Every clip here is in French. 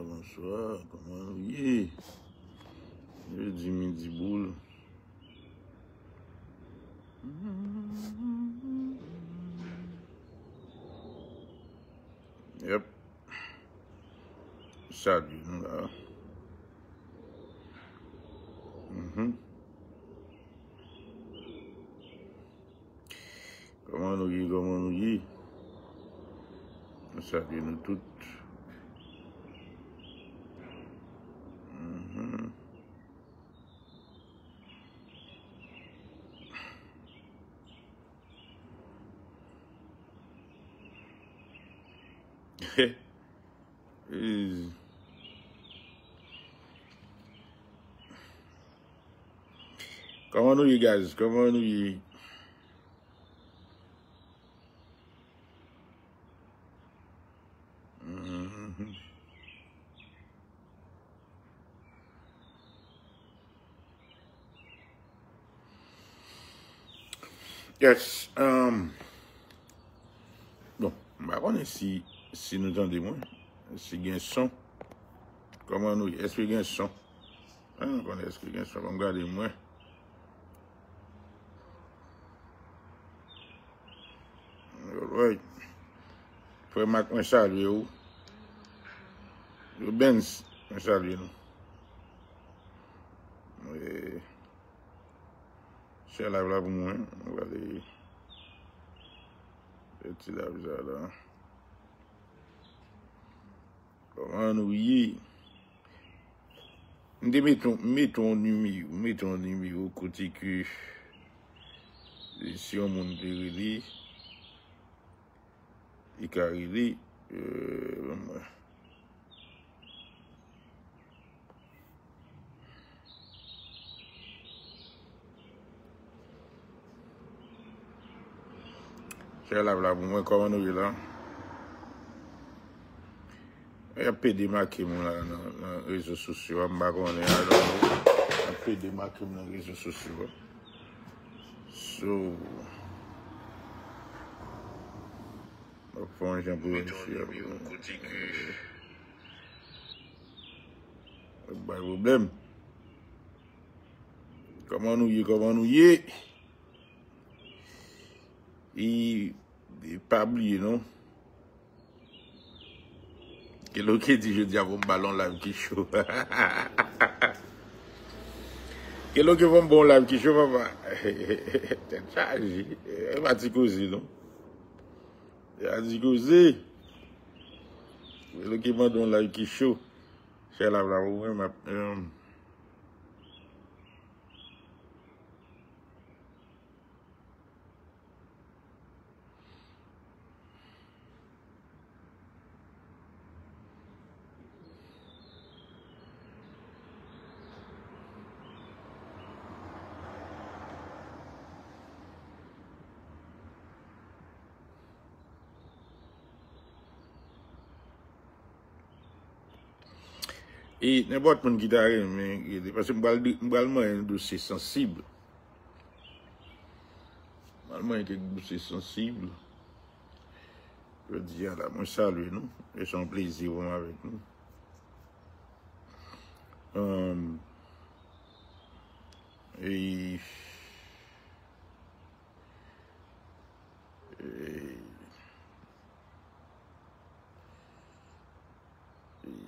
bonsoir. Comment vous y? Jeudi midi boule. Yep. Salut, nous là. Comment nous y? Salut nous toutes. Comment nous y, guys? Comment nous y? Yes. Bon, on est si nous entendez moins. Si il y a un son. Comment nous y? Est-ce qu'il y a un son? Est-ce qu'il y a un son? On regarde moins. Alright. Frère Mac, on salue vous. Le Benz, on salue nous. C'est la pour moi. On va aller. Petit là. Comment nous y? Mettons numéro côté que si on monte de il carré c'est là pour moi comment nous y là. Il y a peu de marqués dans les réseaux sociaux. Je ne sais pas si il y a peu de marqués dans les réseaux sociaux. So, je prends un peu de pas de problème. Comment nous y? Il n'est pas oublié, non? Quel qui dit je dis à mon ballon live qui chaud. Quel qui va bon live qui chaud, papa? T'es chargé. Il va dire causer, non? Il va dire causer. Quel qui va bon live qui chaud. C'est là, et n'importe qui guitare, mais parce que je un dossier sensible. Je un dossier sensible. Je dis à la moi salut nous. Et c'est un plaisir vraiment avec nous. Et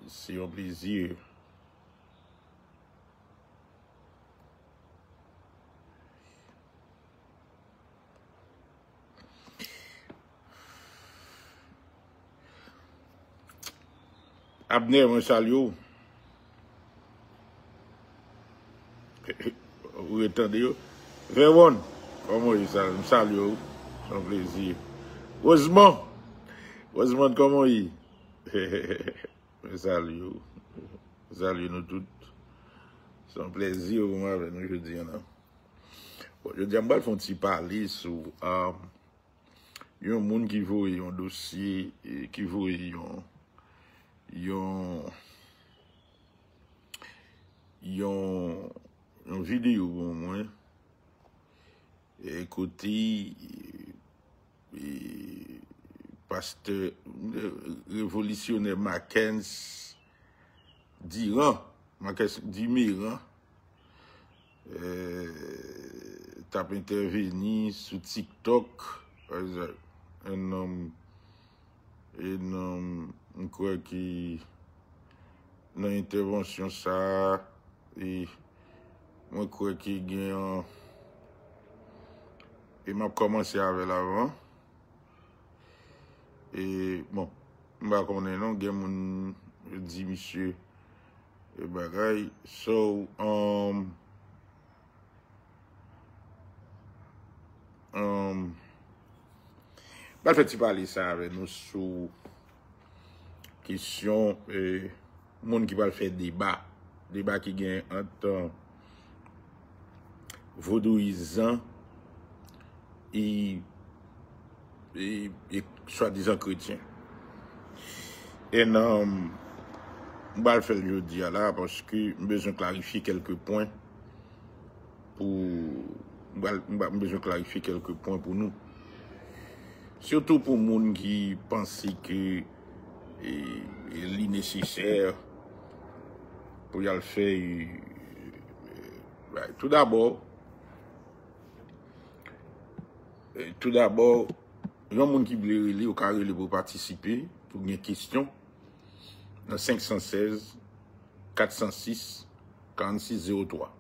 c'est un plaisir. Abner, moi salue. Vous entendez? Véron, comment il salue? C'est un plaisir. Osman, comment il? Salut nous toutes. C'est un plaisir pour moi avec nous jeudi. Bon, je dis, je vais faire un petit parler sur il y a un monde qui voit un dossier, qui voit une vidéo pour moi. Et côté pasteur révolutionnaire Mackenzie d'Iran, d'Iran, t'as intervenu sur TikTok, un homme, je crois qu'il dans l'intervention ça, et moi je crois qu'il gagne, et m'a commencé avec l'avant. Et bon, je ne sais pas non, il y a mon dit monsieur et bagaille. So, bah, fait parler ça avec nous sur question monde qui va faire débat qui gagne entre vaudouisant et soi-disant chrétien. Et non, je vais le faire aujourd'hui là parce que j'ai besoin de clarifier quelques points pour nous. Surtout pour les gens qui pensent que c'est nécessaire pour y le faire. Tout d'abord, il y a des gens qui veulent au carré pour participer, pour une question, dans 516 406 4603.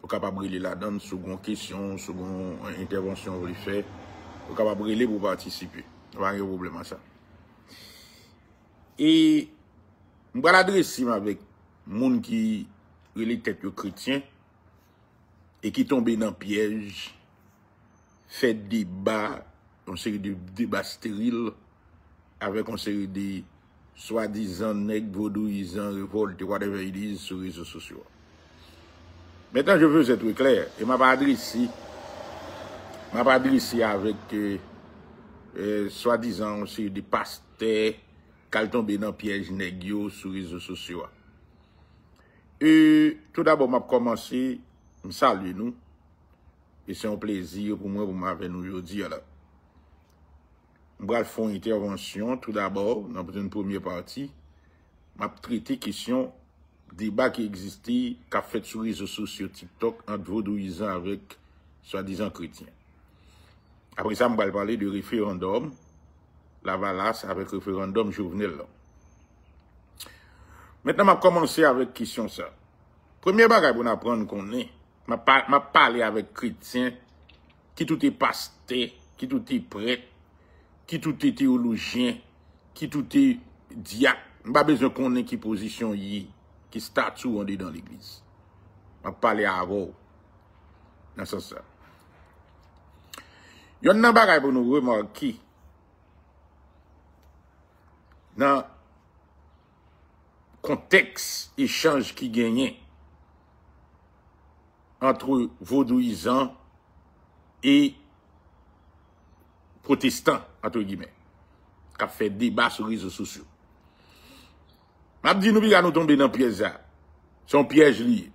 Vous êtes capable de briller là-dedans, seconde question, seconde intervention, vous le faites. Vous êtes capable de briller pour participer. Pas de problème à ça. Et je vais l'adresser avec les gens qui relèvent tête chrétien et qui tombent dans le piège, fait débat, une série de débats stériles avec une série de soi-disant nègres, vaudouisants, révoltés, whatever it is, sur les réseaux sociaux. Maintenant, je veux être clair, et je ne vais pas adresser avec soi-disant une série de pasteurs qui tombent dans le piège nègres sur les réseaux sociaux. Et tout d'abord, je vais commencer, je salue nous. Et c'est un plaisir pour moi, pour m'avoir nous aujourd'hui. Je vais faire une intervention, tout d'abord, dans une première partie. Je vais traiter la question débat qui existait, qui a fait sur les réseaux sociaux TikTok, entre vaudouisants avec soi-disant chrétiens. Après ça, je vais parler de référendum, la valasse avec référendum Jovenel. Maintenant, je vais commencer avec la question ça. Premier bagage pour nous apprendre qu'on est. Je parle avec chrétiens qui tout est pasteur, qui tout est prêtre, qui tout est théologien, qui tout est diacre. Je n'ai pas besoin de connaître qui position yi, qui statut on est dans l'église. Je parle à vous. Dans ce sens. Il y a un bagage pour nous remarquer. Dans le contexte échange qui gagnait entre vaudouisants et protestants, entre guillemets, qui a fait débat sur les réseaux sociaux. Je dis nous nous tomber dans le piège. C'est un piège lié.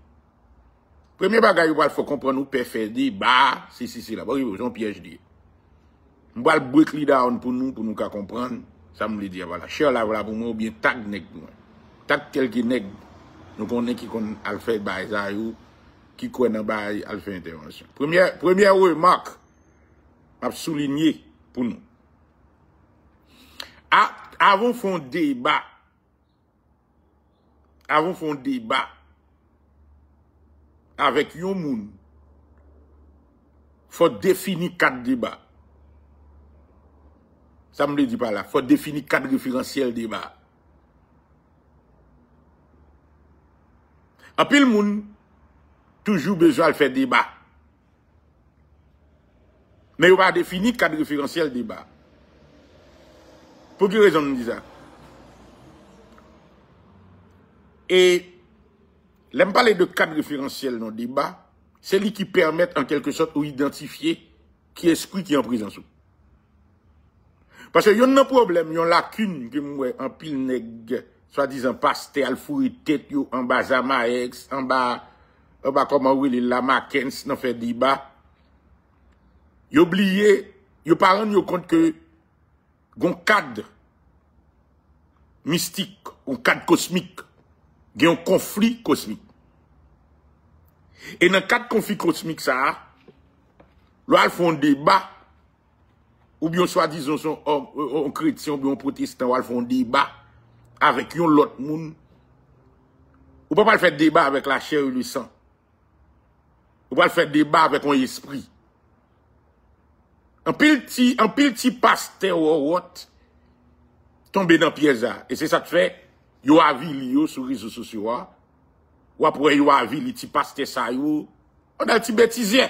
Premier bagage, il faut comprendre, nous pouvons faire débat, c'est là. C'est un piège lié. Je vais le break down pour nous comprendre. Ça me le dit, voilà. Cher là, voilà, pour moi, ou bien tag nèg pour moi. Tag quelques nèg. Nous connaissons qui connaissent à faire bail, qui connaît bail à faire intervention. Première remarque, je vais souligner pour nous. Avant font débat. Avant font débat avec yon moun. Faut définir 4 débats. Ça me le dit pas là. Faut définir 4 référentiels débat. En pile moun toujours besoin de faire débat. Mais on va définir 4 référentiels débat. Pour quelle raison on dit ça? Et l'aime parler de 4 référentiels dans le débat, c'est lui qui permettent en quelque sorte d'identifier qui esprit qui est en prison. Parce qu'il y a un problème, il y a une lacune que moi, en pile nègre, soi-disant pasteur, al fourri tête, en bas Zamaex, en bas comment oui, la Mackenzie, dans fait débat. Il oublié, il pas rendu compte que un cadre mystique, un cadre cosmique, il y a un conflit cosmique. Et dans le cadre conflit cosmique, ça, là, ils font un débat, ou bien soi-disant, un chrétien, ou bien un protestant, ils font un débat avec un autre monde. Ou pas le faire débat avec la chair et le sang. Ou pas le faire débat avec un esprit. Un pile petit pasteur ou autre, tombe dans piège. Et c'est ça que fait, yo avili sur les réseaux sociaux, ou après yo avili ti pasteur ça yo, on a un petit bêtisier.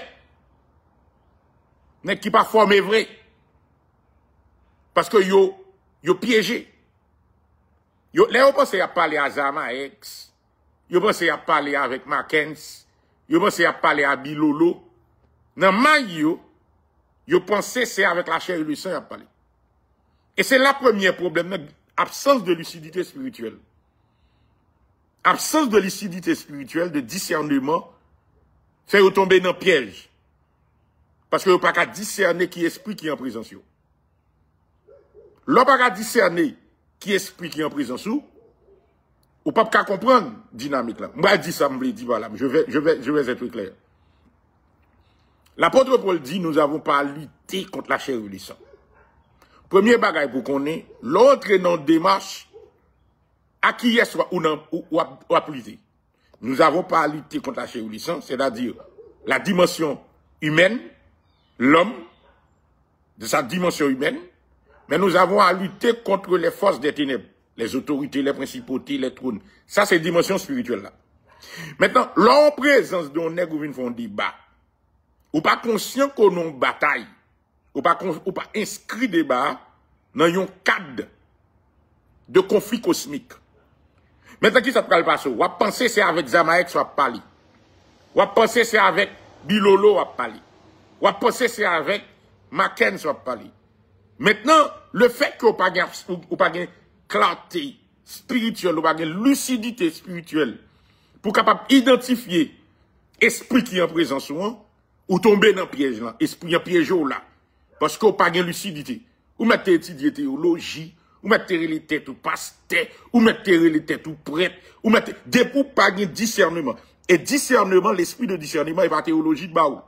N'est qui pas formé vrai. Parce que yo piégé. Là, on pense à parler à Zama X, yo pense à parler avec Mackenzie, yo pense à parler à Bilolo. Dans Mayo, yo pense c'est avec la chair et le sang à parler. Et c'est le premier problème, absence de lucidité spirituelle. Absence de lucidité spirituelle, de discernement, fait tomber dans le piège. Parce que vous n'avez pas discerner qui esprit qui est en présence. Vous n'avez pas discerner qui esprit qui est en présence. Vous n'avez pas comprendre la dynamique là. Moi, je dis ça, je dis voilà, je vais être clair. L'apôtre Paul dit, nous n'avons pas lutté contre la chair et le sang. Premier bagage pour qu'on ait, l'autre est dans démarche, à qui est soit ou appliqué. Nous n'avons pas lutté contre la chair et le sang, c'est-à-dire la dimension humaine, l'homme, de sa dimension humaine, mais nous avons à lutter contre les forces des ténèbres, les autorités, les principautés, les trônes. Ça, c'est dimension spirituelle là. Maintenant, l'en présence d'un nègre qui font débat, ou pas conscient qu'on a une bataille, ou pas inscrit débat dans un cadre de conflit cosmique. Maintenant, qui ça peut le passer? Ou à penser c'est avec Zamaek soit parler. Ou à penser c'est avec Bilolo à parler. Ou à penser c'est avec Mackenzie soit parler. Maintenant, le fait qu'on pas de clarté spirituelle, ou pas de lucidité spirituelle, pour capable identifier esprit qui est en présence ou tomber dans le piège là, esprit en piège là, parce qu'on pas de lucidité. Ou mettez étudier théologie, ou mettez les têtes ou pasteur, ou mettez les têtes ou prêtre, ou mettez des pour pas de discernement. Et discernement, l'esprit de discernement est pas théologie de baou.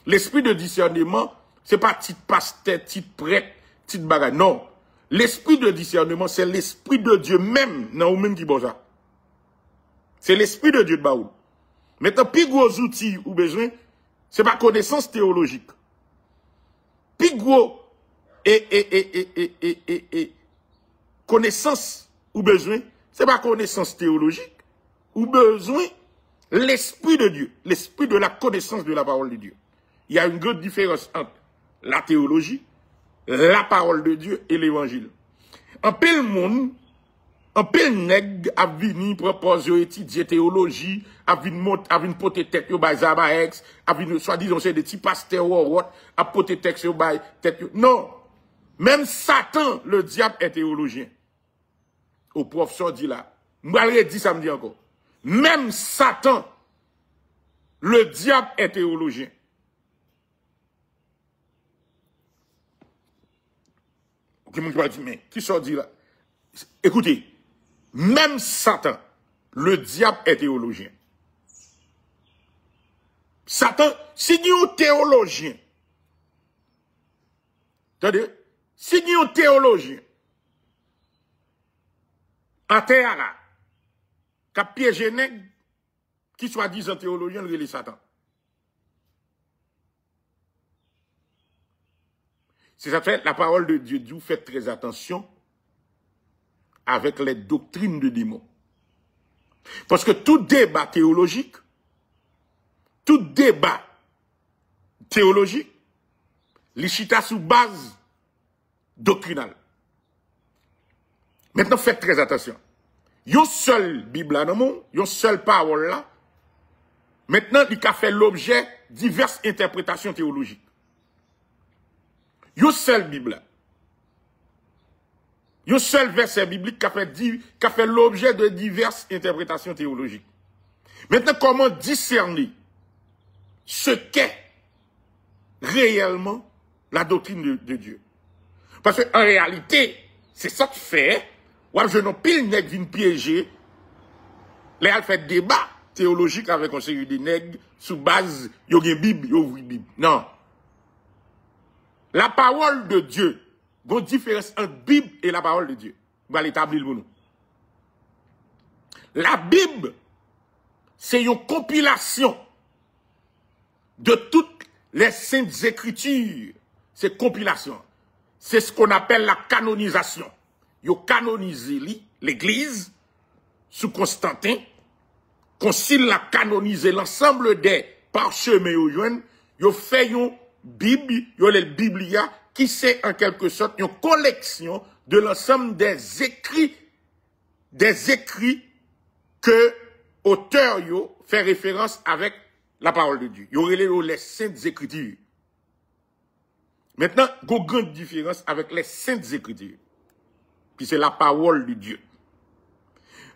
L'esprit de discernement, c'est pas petit pasteur, petit prêtre, petit bagage. Non. L'esprit de discernement, c'est l'esprit de Dieu même, non, ou même qui bon ça. C'est l'esprit de Dieu de baou. Maintenant, plus gros outils ou besoin, c'est pas connaissance théologique. Plus gros connaissance ou besoin, c'est pas connaissance théologique, ou besoin l'esprit de Dieu, l'esprit de la connaissance de la parole de Dieu. Il y a une grande différence entre la théologie, la parole de Dieu et l'évangile. En pile monde, en pile nègre a venu proposer étudier théologie, a venu poter tête yo bay Zamaex, a venu soi-disant c'est des petits pasteurs ou autre, a poter tête yo bay tête yo. Non. Même Satan, le diable est théologien. Au professeur dit là. M'balre dit samedi encore. Même Satan, le diable est théologien. Mais qui sort dit là? Écoutez, même Satan, le diable est théologien. Satan, si nous sommes théologiens, attendez, si nous sommes théologiens, en terre là, qui a piégé nègre, qui soit disant théologien, le Satan. C'est ça fait la parole de Dieu dit, faites très attention avec les doctrines de démons. Parce que tout débat théologique, les chita sous base doctrinale. Maintenant, faites très attention. Yon seul Bible là dans le monde, yon seule parole là, maintenant, il a fait l'objet de diverses interprétations théologiques. Yon seul Bible là. Yon seul verset biblique qui a fait l'objet de diverses interprétations théologiques. Maintenant, comment discerner ce qu'est réellement la doctrine de Dieu? Parce qu'en réalité, c'est ça qui fait, ou je n'ai pile nègre vient piéger, les a fait débat théologique avec un série de nègres sous base, yo gen Bible, yo ouvri Bible. Non. La parole de Dieu, il y a une différence entre Bible et la parole de Dieu. On va l'établir pour nous. La Bible, c'est une compilation de toutes les saintes écritures. C'est compilation. C'est ce qu'on appelle la canonisation. Ils ont canonisé l'Église sous Constantin. Concile l'a canonisé l'ensemble des parchemins. Ils ont fait une Bible, ils ont le Biblia, qui c'est en quelque sorte une collection de l'ensemble des écrits que auteur fait référence avec la parole de Dieu. Il y aurait les saintes écritures. Maintenant, il y a une grande différence avec les saintes écritures. Puis c'est la parole de Dieu.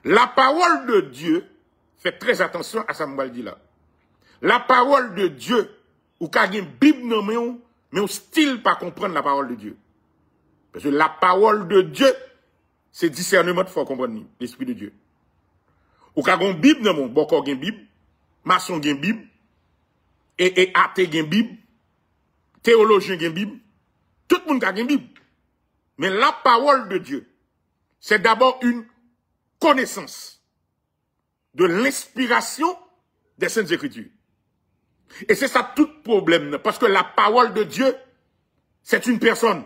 La parole de Dieu, faites très attention à ça, que je dis là. La parole de Dieu, ou qu'il y a une Bible non, mais on style pas comprendre la parole de Dieu. Parce que la parole de Dieu, c'est discernement, il faut comprendre l'Esprit de Dieu. Ou qu'il y a une Bible non, bon, il y a une Bible, maçon il y a une Bible, et athée il y a une Bible, théologien il y a une Bible, tout le monde a une Bible. Mais la parole de Dieu, c'est d'abord une connaissance de l'inspiration des Saintes Écritures. Et c'est ça tout problème, parce que la parole de Dieu, c'est une personne.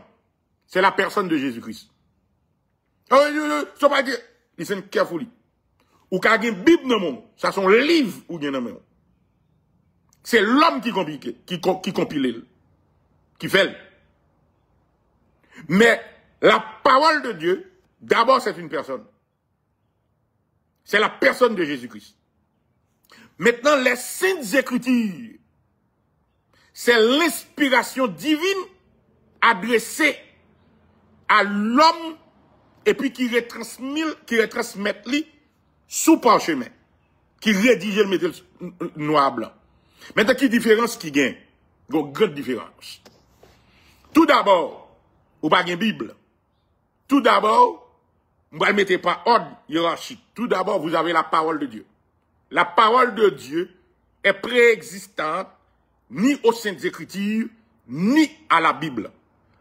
C'est la personne de Jésus-Christ. Ça va dire, listen carefully. Ou qu'il y a une Bible dans le monde, ça sont les livres ou bien dans le monde. C'est l'homme qui compile, qui fait. Mais la parole de Dieu, d'abord c'est une personne. C'est la personne de Jésus-Christ. Maintenant, les saintes écritures, c'est l'inspiration divine adressée à l'homme et puis qui retransmet lui sous parchemin, qui rédige le métal noir blanc. Maintenant, qui différence qui gagne? Il y a une grande différence. Tout d'abord, ou pas une Bible. Tout d'abord, vous ne mettez pas ordre hiérarchique. Tout d'abord, vous avez la parole de Dieu. La parole de Dieu est préexistante ni aux Saintes Écritures, ni à la Bible.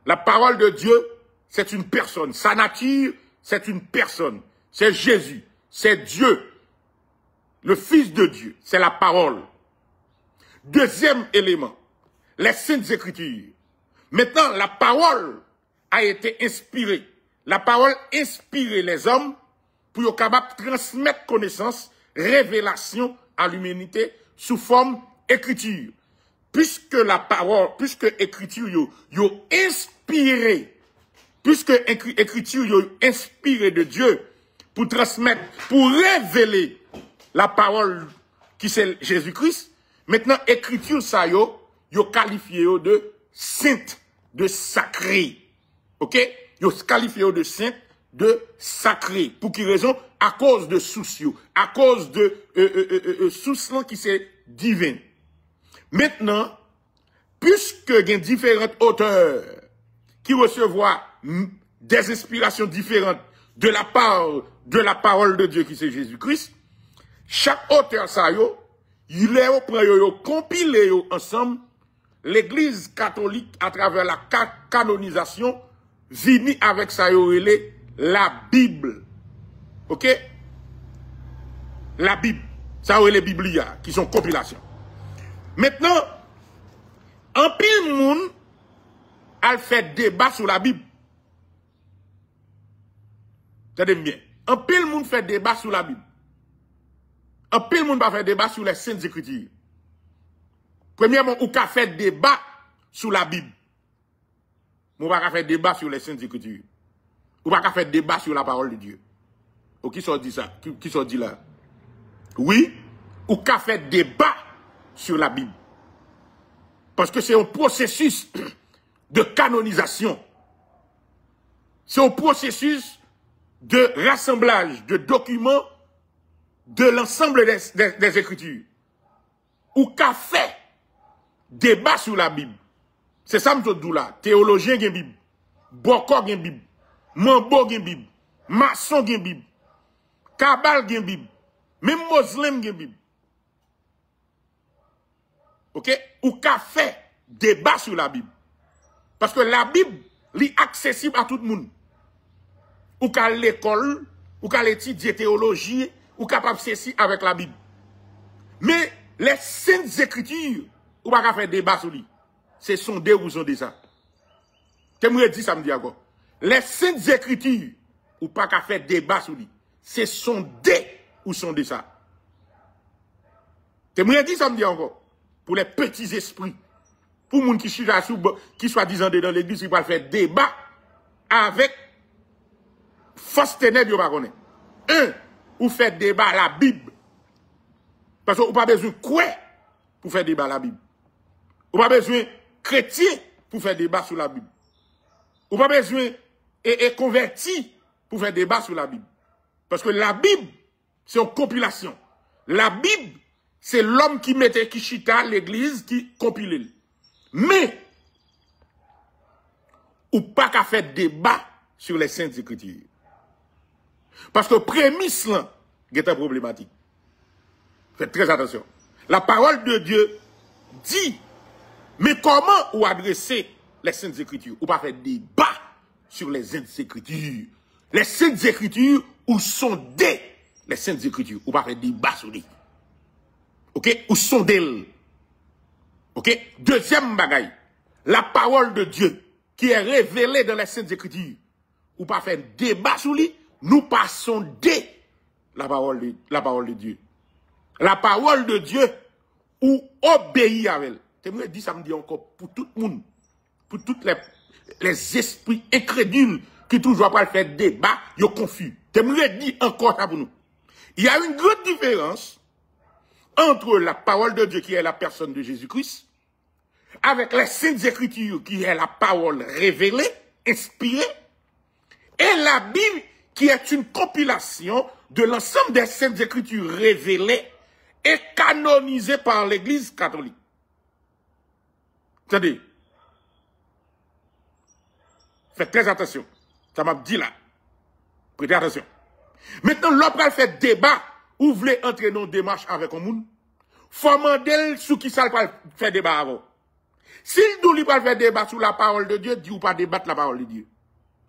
La parole de Dieu, c'est une personne. Sa nature, c'est une personne. C'est Jésus. C'est Dieu. Le Fils de Dieu. C'est la parole. Deuxième élément, les Saintes Écritures. Maintenant, la parole a été inspirée. La parole inspire les hommes pour être capable de transmettre connaissance, révélation à l'humanité sous forme écriture. Puisque la parole, puisque écriture yo inspiré, puisque écriture yo inspiré de Dieu pour transmettre, pour révéler la parole qui c'est Jésus-Christ, maintenant écriture ça yo qualifié de sainte, de sacré. OK? Yo qualifié de sainte, de sacré. Pour quelle raison? À cause de soucieux, à cause de soucieux qui c'est divin. Maintenant, puisque il y a différents auteurs qui recevront des inspirations différentes de la parole de Dieu qui c'est Jésus-Christ, chaque auteur ça yo, il est compilé ensemble. L'Église catholique, à travers la canonisation, vini avec ça la Bible. OK? La Bible. Ça les Biblia, qui sont compilations. Maintenant, en pile monde a fait débat sur la Bible. Tenez bien. En pile monde fait débat sur la Bible. En pile monde va faire débat sur les Saintes Écritures. Premièrement, ou qu'a fait débat sur la Bible. Ou pas faire débat sur les Saintes Écritures. Ou pas faire débat sur la parole de Dieu. Ou qui sont dit ça? Qui sont dit là? Oui, ou qu'a fait débat sur la Bible. Parce que c'est un processus de canonisation. C'est un processus de rassemblage de documents de l'ensemble des Écritures. Ou qu'a fait débat sur la Bible. C'est ça que je dis là. Théologien qui Bible. Boko gen Bible, Mambo gen Bible, Maçon gen Bible, Kabal gen Bible, même Muslim gen Bible. OK? Ou ka fait débat sur la Bible. Parce que la Bible est accessible à tout le monde. Ou ka l'école, ou ka l'étudier théologie, ou capable ceci avec la Bible. Mais les saintes écritures, ou pas faire débat sur lui. C'est sondé ou sondé ça. T'aimerais dire ça me dit encore. Les saintes écritures, ou pas faire débat sur lui. C'est sondé ou sondé ça. T'aimerais dire ça me dit encore. Pour les petits esprits. Pour les gens qui soit disant dans l'église, qui va faire débat avec force ténèbres, ou faire débat à la Bible. Parce que vous n'avez pas besoin de quoi pour faire débat à la Bible. Vous n'avez pas besoin de chrétien pour faire débat sur la Bible. Vous n'avez pas besoin de converti pour faire débat sur la Bible. Parce que la Bible, c'est une compilation. La Bible, c'est l'homme qui mettait Kishita, l'église, qui compilait. Mais, ou pas qu'à faire débat sur les saintes écritures. Parce que prémisse là, est un problématique. Faites très attention. La parole de Dieu dit, mais comment ou adresser les saintes écritures? Ou pas faire débat sur les saintes écritures. Les saintes écritures ou sonder les saintes écritures. Ou pas faire débat sur les. OK? Ou sonder. OK? Deuxième bagaille. La parole de Dieu qui est révélée dans les saintes écritures. Ou pas faire débat sur lui. Nous pas sonder la parole de Dieu. La parole de Dieu ou obéir à elle. Tu me dis ça me dit encore pour tout le monde. Pour tous les esprits incrédules qui toujours pas faire débat, ils sont confus. Tu me dis encore ça pour nous. Il y a une grande différence entre la parole de Dieu qui est la personne de Jésus-Christ, avec les saintes écritures qui est la parole révélée, inspirée, et la Bible qui est une compilation de l'ensemble des saintes écritures révélées et canonisées par l'Église catholique. Attendez. Faites très attention. Ça m'a dit là. Prêtez attention. Maintenant, l'homme fait débat, ou voulez entrer dans une démarche avec un monde, faut demander sous qui ça va faire débat avant. S'il dit qu'il va faire débat sur la parole de Dieu, dit ou pas débattre la parole de Dieu.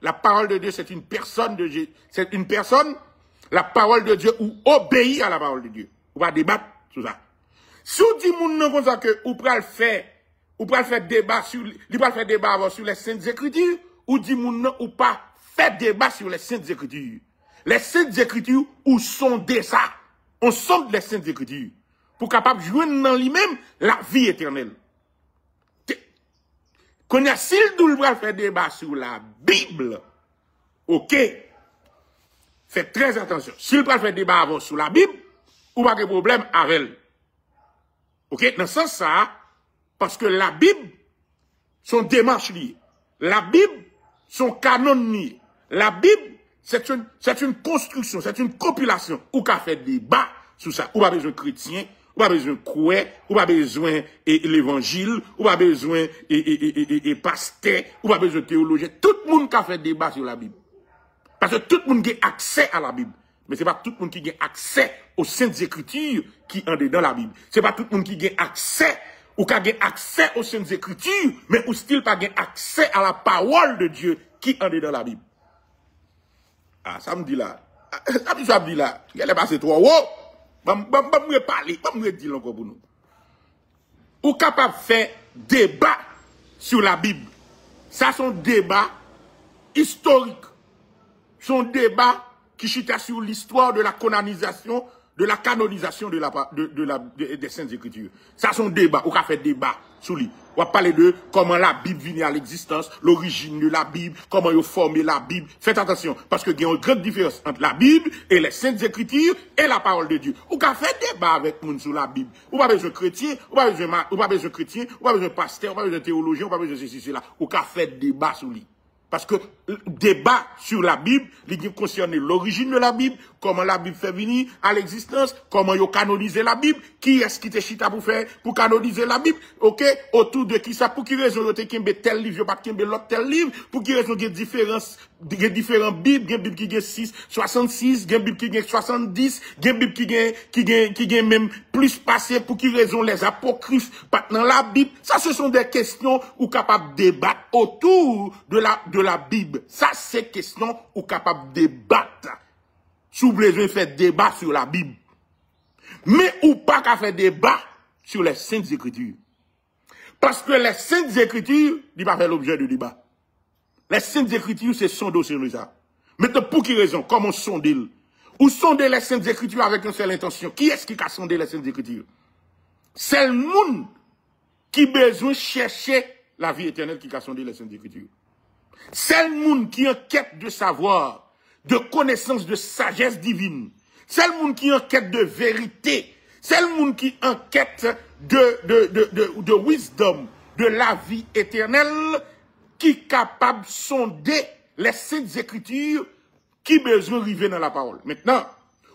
La parole de Dieu, c'est une personne de Dieu. C'est une personne, la parole de Dieu, ou obéit à la parole de Dieu. On va débattre sur ça. Si on dit moun comme ça que ou pral faire débat sur les saintes écritures, ou dit moun ou pas faire débat sur les saintes écritures. Les saintes écritures ou sonder ça. On sonde les saintes écritures pour capable joindre dans lui-même la vie éternelle. Qu'on a s'il doit faire débat sur la Bible, ok, faites très attention. S'il doit faire débat avant sur la Bible, ou pas de problème avec elle. Ok, dans ce sens ça, parce que la Bible, son démarche liée. La Bible, son canon lié. La Bible, c'est une construction, c'est une compilation. Ou qu'a fait débat sur ça. Ou pas besoin de chrétien, ou pas besoin de croix, ou pas besoin de l'évangile, ou pas besoin de pasteur, ou pas besoin de théologien. Tout le monde qui a fait débat sur la Bible. Parce que tout le monde a accès à la Bible. Mais c'est pas tout le monde qui a accès aux saintes écritures qui en est dans la Bible. C'est pas tout le monde qui a accès ou qui a accès aux saintes écritures, mais ou style pas accès à la parole de Dieu qui en est dans la Bible. Ah, ça me dit là. Ça me dit là. Il est passé trop haut. Me parler, me dire encore pour nous. Ou capable de faire débat sur la Bible. Ça, son débat historique. Son débat qui chita sur l'histoire de la canonisation, des Saintes Écritures. Ça, son débat. Ou capable de faire débat sur lui. On va parler de comment la Bible vient à l'existence, l'origine de la Bible, comment ils ont formé la Bible. Faites attention, parce qu'il y a une grande différence entre la Bible et les Saintes Écritures et la parole de Dieu. Ou qu'à faire débat avec nous sur la Bible. Ou pas besoin de chrétien, ou pas besoin de chrétien, ou pas besoin de pasteur, ou pas besoin de théologien, ou pas besoin de ceci, cela. Ou qu'à faire débat sur lui. Parce que débat sur la Bible, il concerne l'origine de la Bible, comment la Bible fait venir à l'existence, comment ils canoniser la Bible, qui est-ce qui te chita pour canoniser la Bible, ok, autour de qui ça, pour qui raison il y a tel livre, pas l'autre tel livre, pour qui raison il y a différentes Bibles, il y a une Bible qui a 66, il y a une Bible qui a 70, il y a une Bible qui a même plus passé, pour qui raison les apocryphes, pas dans la Bible, ça ce sont des questions ou capables de débattre autour de la Bible. Ça, c'est question ou capable de débattre. Si vous voulez faire débat sur la Bible. Mais ou pas qu'à faire débat sur les Saintes Écritures. Parce que les Saintes Écritures, ils ne pas faire l'objet de débat. Les Saintes Écritures, c'est son dossier de ça. Maintenant, pour quelle raison? Comment sonder? Ou sonder les Saintes Écritures avec une seule intention? Qui est-ce qui a sondé les Saintes Écritures? C'est le monde qui a besoin de chercher la vie éternelle qui a sondé les Saintes Écritures. C'est le monde qui est en quête de savoir, de connaissance, de sagesse divine. C'est le monde qui est en quête de vérité. C'est le monde qui est en quête de wisdom, de la vie éternelle, qui est capable de sonder les Saintes Écritures, qui besoin d'arriver dans la parole. Maintenant,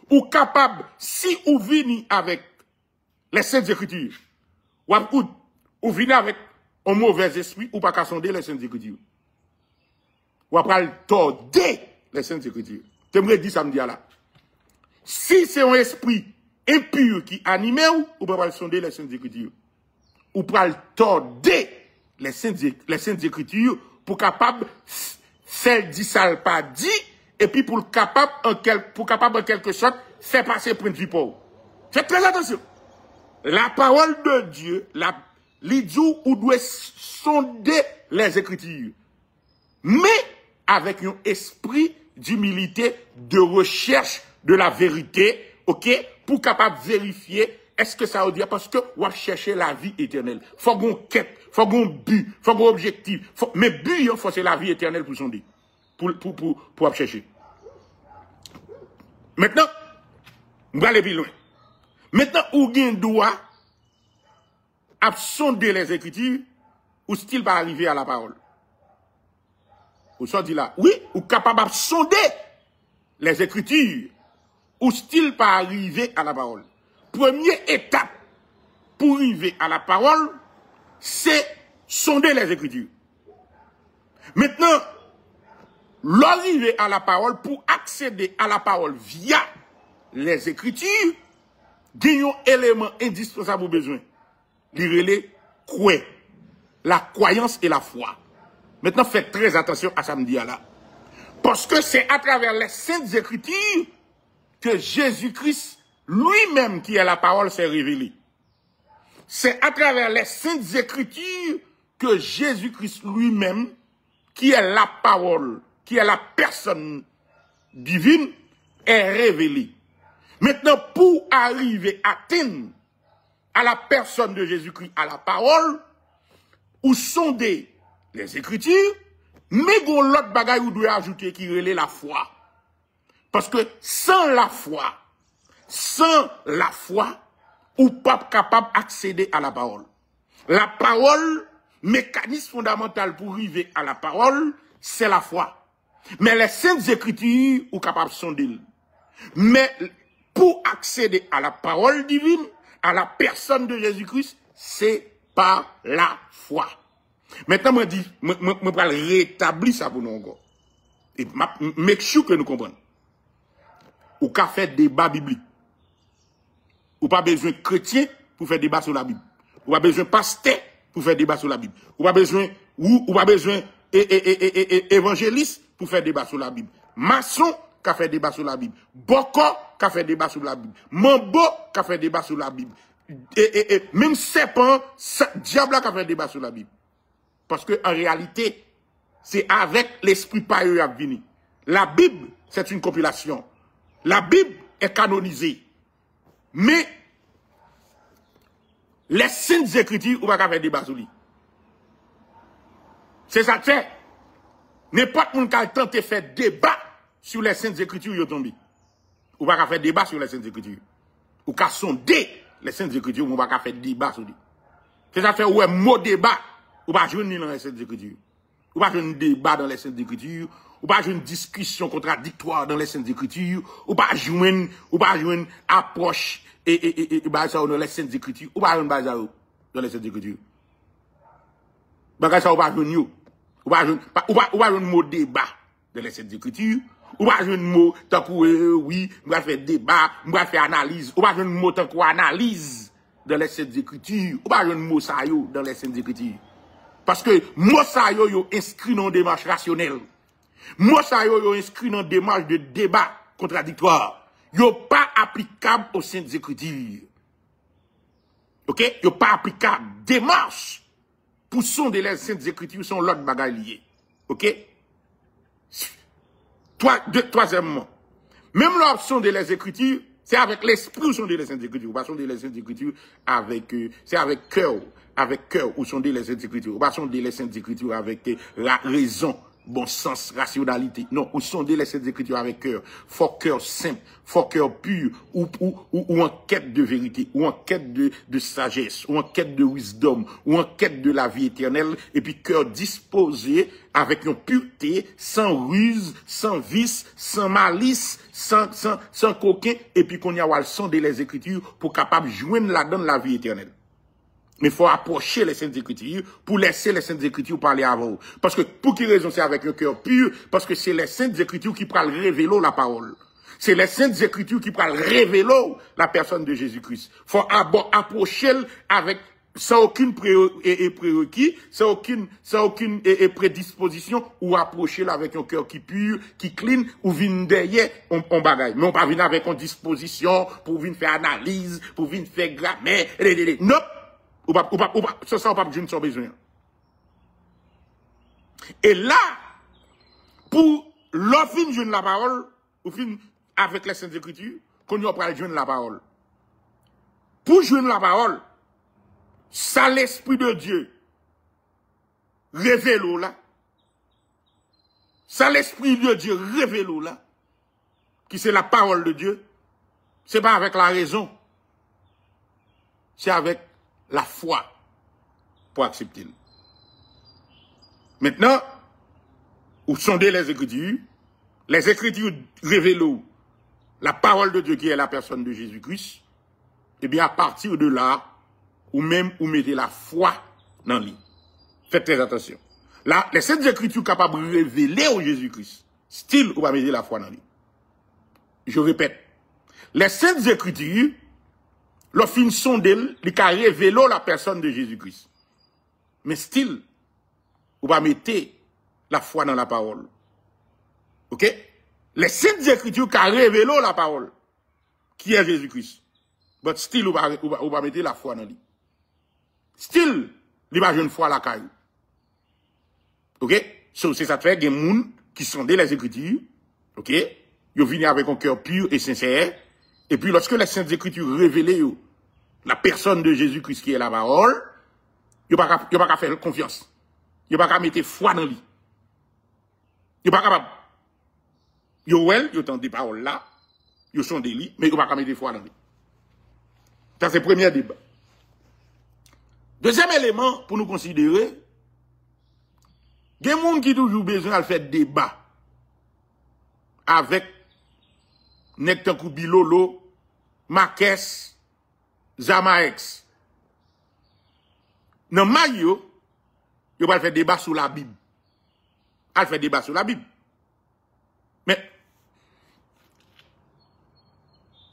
ou capable, si vous venez avec les Saintes Écritures, ou venez avec un mauvais esprit, ou pas qu'à sonder les Saintes Écritures. Ou après le torder les Saintes Écritures. J'aimerais dire ça me dit là. Si c'est un esprit impur qui anime ou pas le sonder les Saintes Écritures. Ou pas le torder les Saintes Écritures pour capable faire dit ça pas dit et puis pour capable en quelque sorte faire passer point de vue pour. Faites très attention. La parole de Dieu, l'idiot ou doit sonder les Écritures. Mais avec un esprit d'humilité, de recherche de la vérité, ok, pour capable vérifier est-ce que ça veut dire parce que on va chercher la vie éternelle. Faut qu'on quête, faut qu'on but, faut qu'on objectif. Mais but, il faut c'est la vie éternelle pour sonder, pour chercher. Maintenant, on va aller plus loin. Maintenant, où gain doit à sonder les Écritures, ou style pas arriver à la parole. Ou soit dit là, oui, ou capable de sonder les Écritures, ou style pas arriver à la parole. Première étape pour arriver à la parole, c'est sonder les Écritures. Maintenant, l'arrivée à la parole, pour accéder à la parole via les Écritures, il y a un élément indispensable au besoin. L'irélé, quoi? La croyance et la foi. Maintenant, faites très attention à ça me dit là. Parce que c'est à travers les Saintes Écritures que Jésus-Christ, lui-même qui est la parole, s'est révélé. C'est à travers les Saintes Écritures que Jésus-Christ lui-même, qui est la parole, qui est la personne divine, est révélé. Maintenant, pour arriver à atteindre à la personne de Jésus-Christ, à la parole, ou sonder les Écritures, mais gon l'autre bagaille ou doit ajouter qui relève la foi. Parce que sans la foi, ou pas capable d'accéder à la parole. La parole, mécanisme fondamental pour arriver à la parole, c'est la foi. Mais les Saintes Écritures, ou capable de sonder. Mais pour accéder à la parole divine, à la personne de Jésus-Christ, c'est par la foi. Maintenant, moi, je vais rétablir ça pour nous encore. Et make sure que nous comprenons. Ou qu'à faire débat biblique. Ou pas besoin de chrétien pour faire débat sur la Bible. Ou pas besoin de pasteur pour faire débat sur la Bible. Ou pas besoin, évangéliste pour faire débat sur la Bible. Maçon qui fait débat sur la Bible. Boko qui fait débat sur la Bible. Mambo qui fait débat sur la Bible. Même serpent, diable qui fait débat sur la Bible. Parce que en réalité, c'est avec l'esprit pieux à venir. La Bible, c'est une compilation. La Bible est canonisée. Mais les Saintes Écritures, on va pas faire débat sur lui. C'est ça que c'est. N'importe qui a tenté de faire débat sur les Saintes Écritures, il est tombé. On va pas faire débat sur les Saintes Écritures. Ou qu'à sonder les Saintes Écritures, on va pas faire débat sur lui. C'est ça que c'est, ouais, mot débat, on va jouer dans les Saintes Écritures. ou pas un débat dans les Saintes Écritures, ou pas une discussion contradictoire dans les Saintes Écritures, ou pas une approche et dans les Saintes Écritures, ou pas une base dans les Saintes Écritures. Bagage ça ou pas une ou pas un mot débat dans les Saintes Écritures, ou pas un mot tant que oui, on va faire débat, on va faire analyse, ou pas un mot tant que analyse dans les Saintes Écritures, ou pas un mot ça yo dans les Saintes Écritures. Parce que mot ça yo inscrit dans démarche rationnelle. Mot ça yo inscrit dans démarche de débat contradictoire. Yo pas applicable aux Saintes Écritures. OK? Yo pas applicable. Démarche pour sonder les Saintes Écritures sont l'autre bagaille lié. OK? Troisièmement, même l'option de les Écritures, c'est avec l'esprit sonder les Saintes Écritures. On va sonder les Saintes Écritures avec, c'est avec cœur ou sonder les Saintes Écritures. On va sonder les Saintes Écritures avec la raison, bon sens, rationalité. Non, ou sonder les Saintes Écritures avec cœur. Fort cœur simple, fort cœur pur, ou en quête de vérité, ou en quête de sagesse, ou en quête de wisdom, ou en quête de la vie éternelle, et puis cœur disposé avec une pureté, sans ruse, sans vice, sans malice, sans coquin, et puis qu'on y a sonder les Écritures pour capable de joindre la donne la vie éternelle. Mais il faut approcher les Saintes Écritures pour laisser les Saintes Écritures parler avant vous. Parce que, pour quelle raison c'est avec un cœur pur? Parce que c'est les Saintes Écritures qui prennent révéler la parole. C'est les Saintes Écritures qui prennent révéler la personne de Jésus-Christ. Il faut approcher avec, sans aucune prérequis, sans aucune prédisposition, ou approcher avec un cœur qui pur, qui clean, ou venir derrière, on bagaille. Mais on pas venir avec une disposition, pour venir faire analyse, pour venir faire grammaire, non. Ou pas, ça, on pas besoin de son besoin. Et là, pour l'offre de la parole, ou fin avec les Saintes Écritures, qu'on y a pas joindre la parole. Pour joindre la parole, ça l'Esprit de Dieu révèle là. Ça l'Esprit de Dieu révèle là. Qui c'est la parole de Dieu. C'est pas avec la raison. C'est avec la foi pour accepter. Maintenant, vous sondez les Écritures révèlent la parole de Dieu qui est la personne de Jésus-Christ, et bien à partir de là, ou même vous mettez la foi dans lui. Faites très attention. Là, les Saintes Écritures capables de révéler au Jésus-Christ, style, vous va mettre la foi dans lui. Je répète, les Saintes Écritures, le fin sondel, il a révélé la personne de Jésus-Christ. Mais style, vous va mettre la foi dans la parole. OK? Les Saintes Écritures qui ont révélé la parole, qui est Jésus-Christ. Mais style, vous va mettre la foi dans lui. Style, il va jouer une foi à la caille. OK? So, c'est ça fait, il y a des gens qui sondent les Écritures. OK? Ils viennent avec un cœur pur et sincère. Et puis, lorsque les Saintes Écritures révèlent la personne de Jésus-Christ qui est la parole, il n'y a pas qu'à faire confiance. Il n'y a pas qu'à mettre foi dans lui. Il n'y a pas capable. Il y a des paroles là, ils sont des lits, mais il n'y a pas qu'à mettre foi dans lui. Ça, c'est le premier débat. Deuxième élément pour nous considérer, il y a des gens qui ont toujours besoin de faire débat avec Nektankou Bilolo, Marques, Zamaex. Dans Mayo, il va faire débat sur la Bible. Il fait débat sur la Bible. Mais,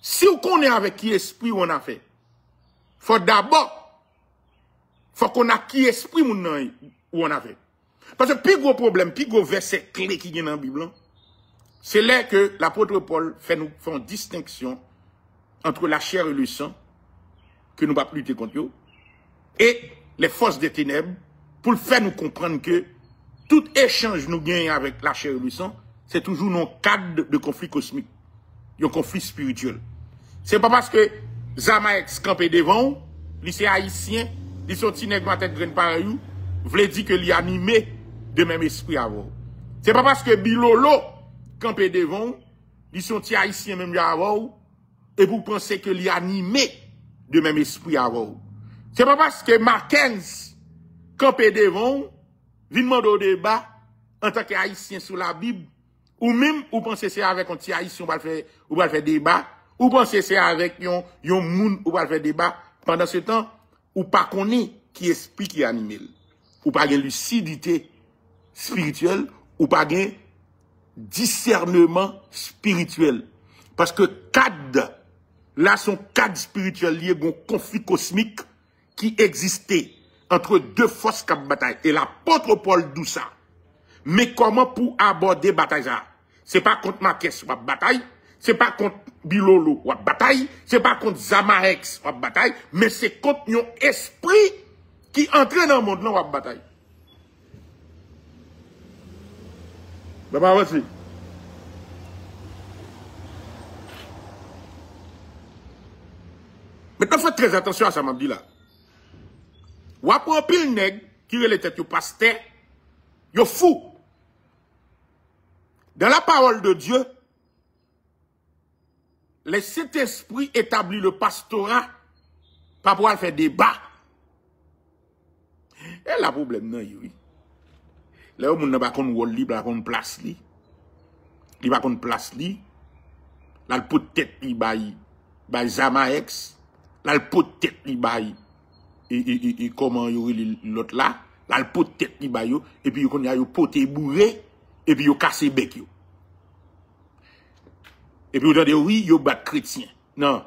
si on connaît avec qui esprit on a fait, faut d'abord, faut qu'on a qui esprit où on a fait. Parce que le plus gros problème, le plus gros verset clé qui est dans la Bible, c'est là que l'apôtre Paul fait une distinction entre la chair et le sang, que nous ne pouvons pas lutter contre eux, et les forces des ténèbres, pour le faire nous comprendre que tout échange nous gagne avec la chair et le sang, c'est toujours dans le cadre de conflit cosmique, un conflit spirituel. C'est pas parce que Zamaex campé devant, lycée haïtien, ils sont nègres à tête graine pareil, voulait dire que l'y animé de même esprit avant. C'est pas parce que Bilolo campé devant, ils sont haïtiens même avant, et vous pensez que l'y animé de même esprit avant. C'est pas parce que Marquez campé devant, vin demander au débat en tant qu'haïtien sur la Bible, ou même ou pensez c'est avec un petit haïtien ou va faire débat, ou pensez c'est avec yon moun ou va faire débat pendant ce temps ou pas connaît qui esprit qui anime, ou pas gain lucidité spirituelle, ou pas gain discernement spirituel. Parce que cadre, là, son cadre spirituel lié à un conflit cosmique qui existait entre deux forces qui bataille. Et l'apôtre Paul dit ça. Mais comment pour aborder bataille ça? C'est pas contre Marquès ou bataille, c'est pas contre Bilolo ou bataille, c'est pas contre Zamaex ou bataille, mais c'est contre un esprit qui entre dans le monde là ou bataille. Bah, voici. Maintenant, faites très attention à ça, m'a dit là. Ou après un pile nègre qui relève tête au pasteur, yo fou. Dans la parole de Dieu, le Saint-Esprit établit le pastorat pas pour faire débat. Et le problème, non, oui. Là, on n'a pas qu'on rôle libre, pas qu'on place li. Il va qu'on place li. Là, le pot de tête, il baille Zamaex. Là, le pot de tête, il baille. Et comment il y a l'autre là. Là, le pot de tête, il baille. Et puis, il y a le pot de bourré. Et puis, il y a cassé bec. Et puis, vous avez dit, oui, il y a bat chrétien. Non.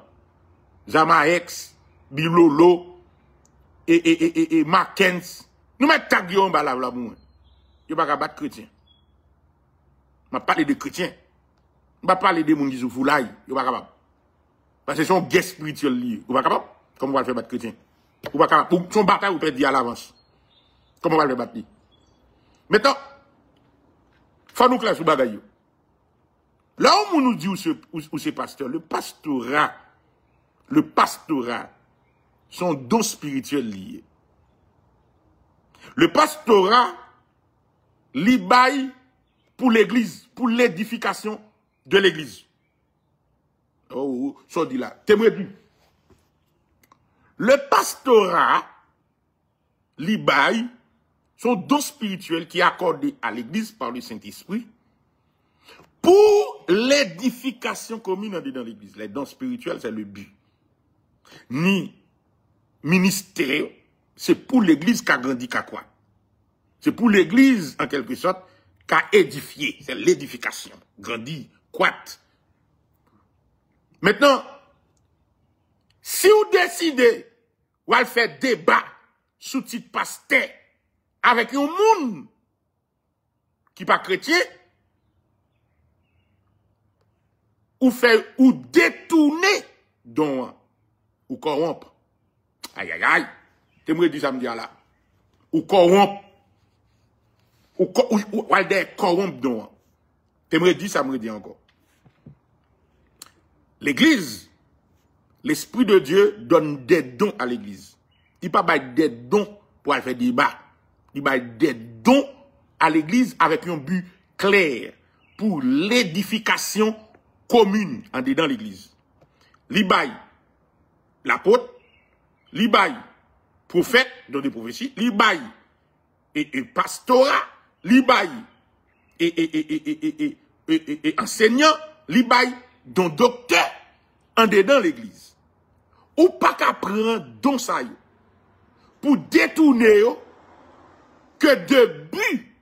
Zamaex, Bilolo, et Mackenzie. Nous mettons tag en bas là, là, il n'y a pas battre chrétien. Je ne parle pas de chrétiens. Je ne parle pas de gens qui sont foulailles. Il n'y a pas capable. Parce que c'est un guest spirituel lié. Vous pas capable? Comment on va le faire battre chrétien? Vous pas capable? Pour son bataille, vous perdez à l'avance. Comment on va le faire battre? Maintenant, faut nous classer sur bagaille. Là où on nous dit où c'est pasteur, le pastorat sont dons spirituels liés. Le pastorat libaille pour l'église, pour l'édification de l'église. Oh, ça dit là. Le pastorat libaille sont dons spirituels qui est accordé à l'église par le Saint-Esprit pour l'édification commune dans l'église. Les dons spirituels, c'est le but. Ni ministère, c'est pour l'église qui a grandi, qui a quoi. C'est pour l'église, en quelque sorte, qui a édifié. C'est l'édification. Grandi, croître. Maintenant, si vous décidez, vous allez faire débat sous titre pasteur avec un monde qui n'est pas chrétien, ou détourner donc, ou corrompre. Aïe, aïe, aïe. Tu me dis ça me dit là. Ou corrompre. Ou corrompre donc. Tu me dis ça me dit encore. L'église, l'Esprit de Dieu donne des dons à l'église. Il ne pas des dons pour aller faire débat. Il va des dons à l'église avec un but clair pour l'édification commune en dedans l'église. L'Ibaï, l'apôtre, l'Ibaï, prophète dans des prophéties, l'Ibaï et pastorat, l'Ibaï et enseignant, l'Ibaï dont docteur en dedans l'église. Ou pas qu'à prendre don ça pour détourner que de but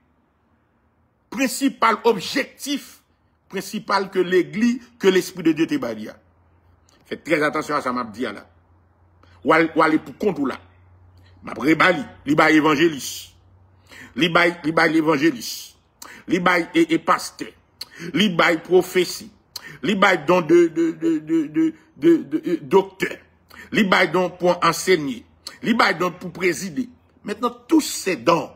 principal, objectif principal que l'église, que l'Esprit de Dieu te badia. Faites très attention à ça, m'a dit là. Ou aller pour compte là. M'a rebali, li bay évangéliste. Li bay l'évangéliste. Li bay et pasteur. Li bay prophétie. Li bay don de docteur. Li bay don pour enseigner. Li bay don pour présider. Maintenant, tous ces dons,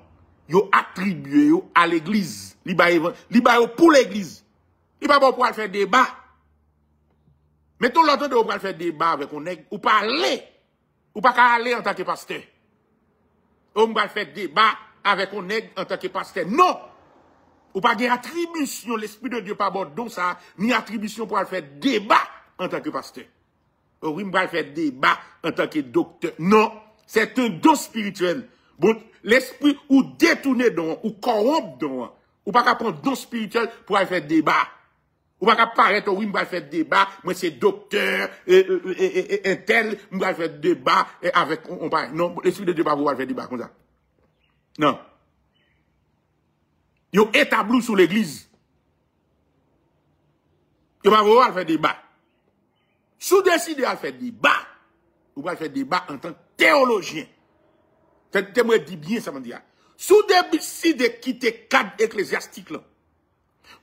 yo attribué à l'église. Li bay pour l'église. Il va pas pouvoir faire débat. Mettons l'entendre de pouvoir faire débat avec un nègre, ou pas aller. Ou pas aller en tant que pasteur. On va faire débat avec un nègre en tant que pasteur. Non! Ou pas de attribution, l'Esprit de Dieu pas bon donc ça, ni attribution pour faire débat en tant que pasteur. Oui, on va faire débat en tant que docteur. Non, c'est un don spirituel Bon, l'esprit ou détourner don, ou corrompre don, ou pas qu'à prendre don spirituel pour aller faire débat. Ou pas qu'à paraître, oui, m'va faire débat, moi c'est docteur, un tel, m'va faire débat, avec, on parle. Non, l'esprit de Dieu pas pouvoir faire débat comme ça. Non. Yo établi sous l'église. Yo pas pouvoir faire débat. Sous décider à faire débat, ou pas faire débat en tant que théologien. C'est moi dit bien ça me dit. Sous décider de quitter cadre ecclésiastique là,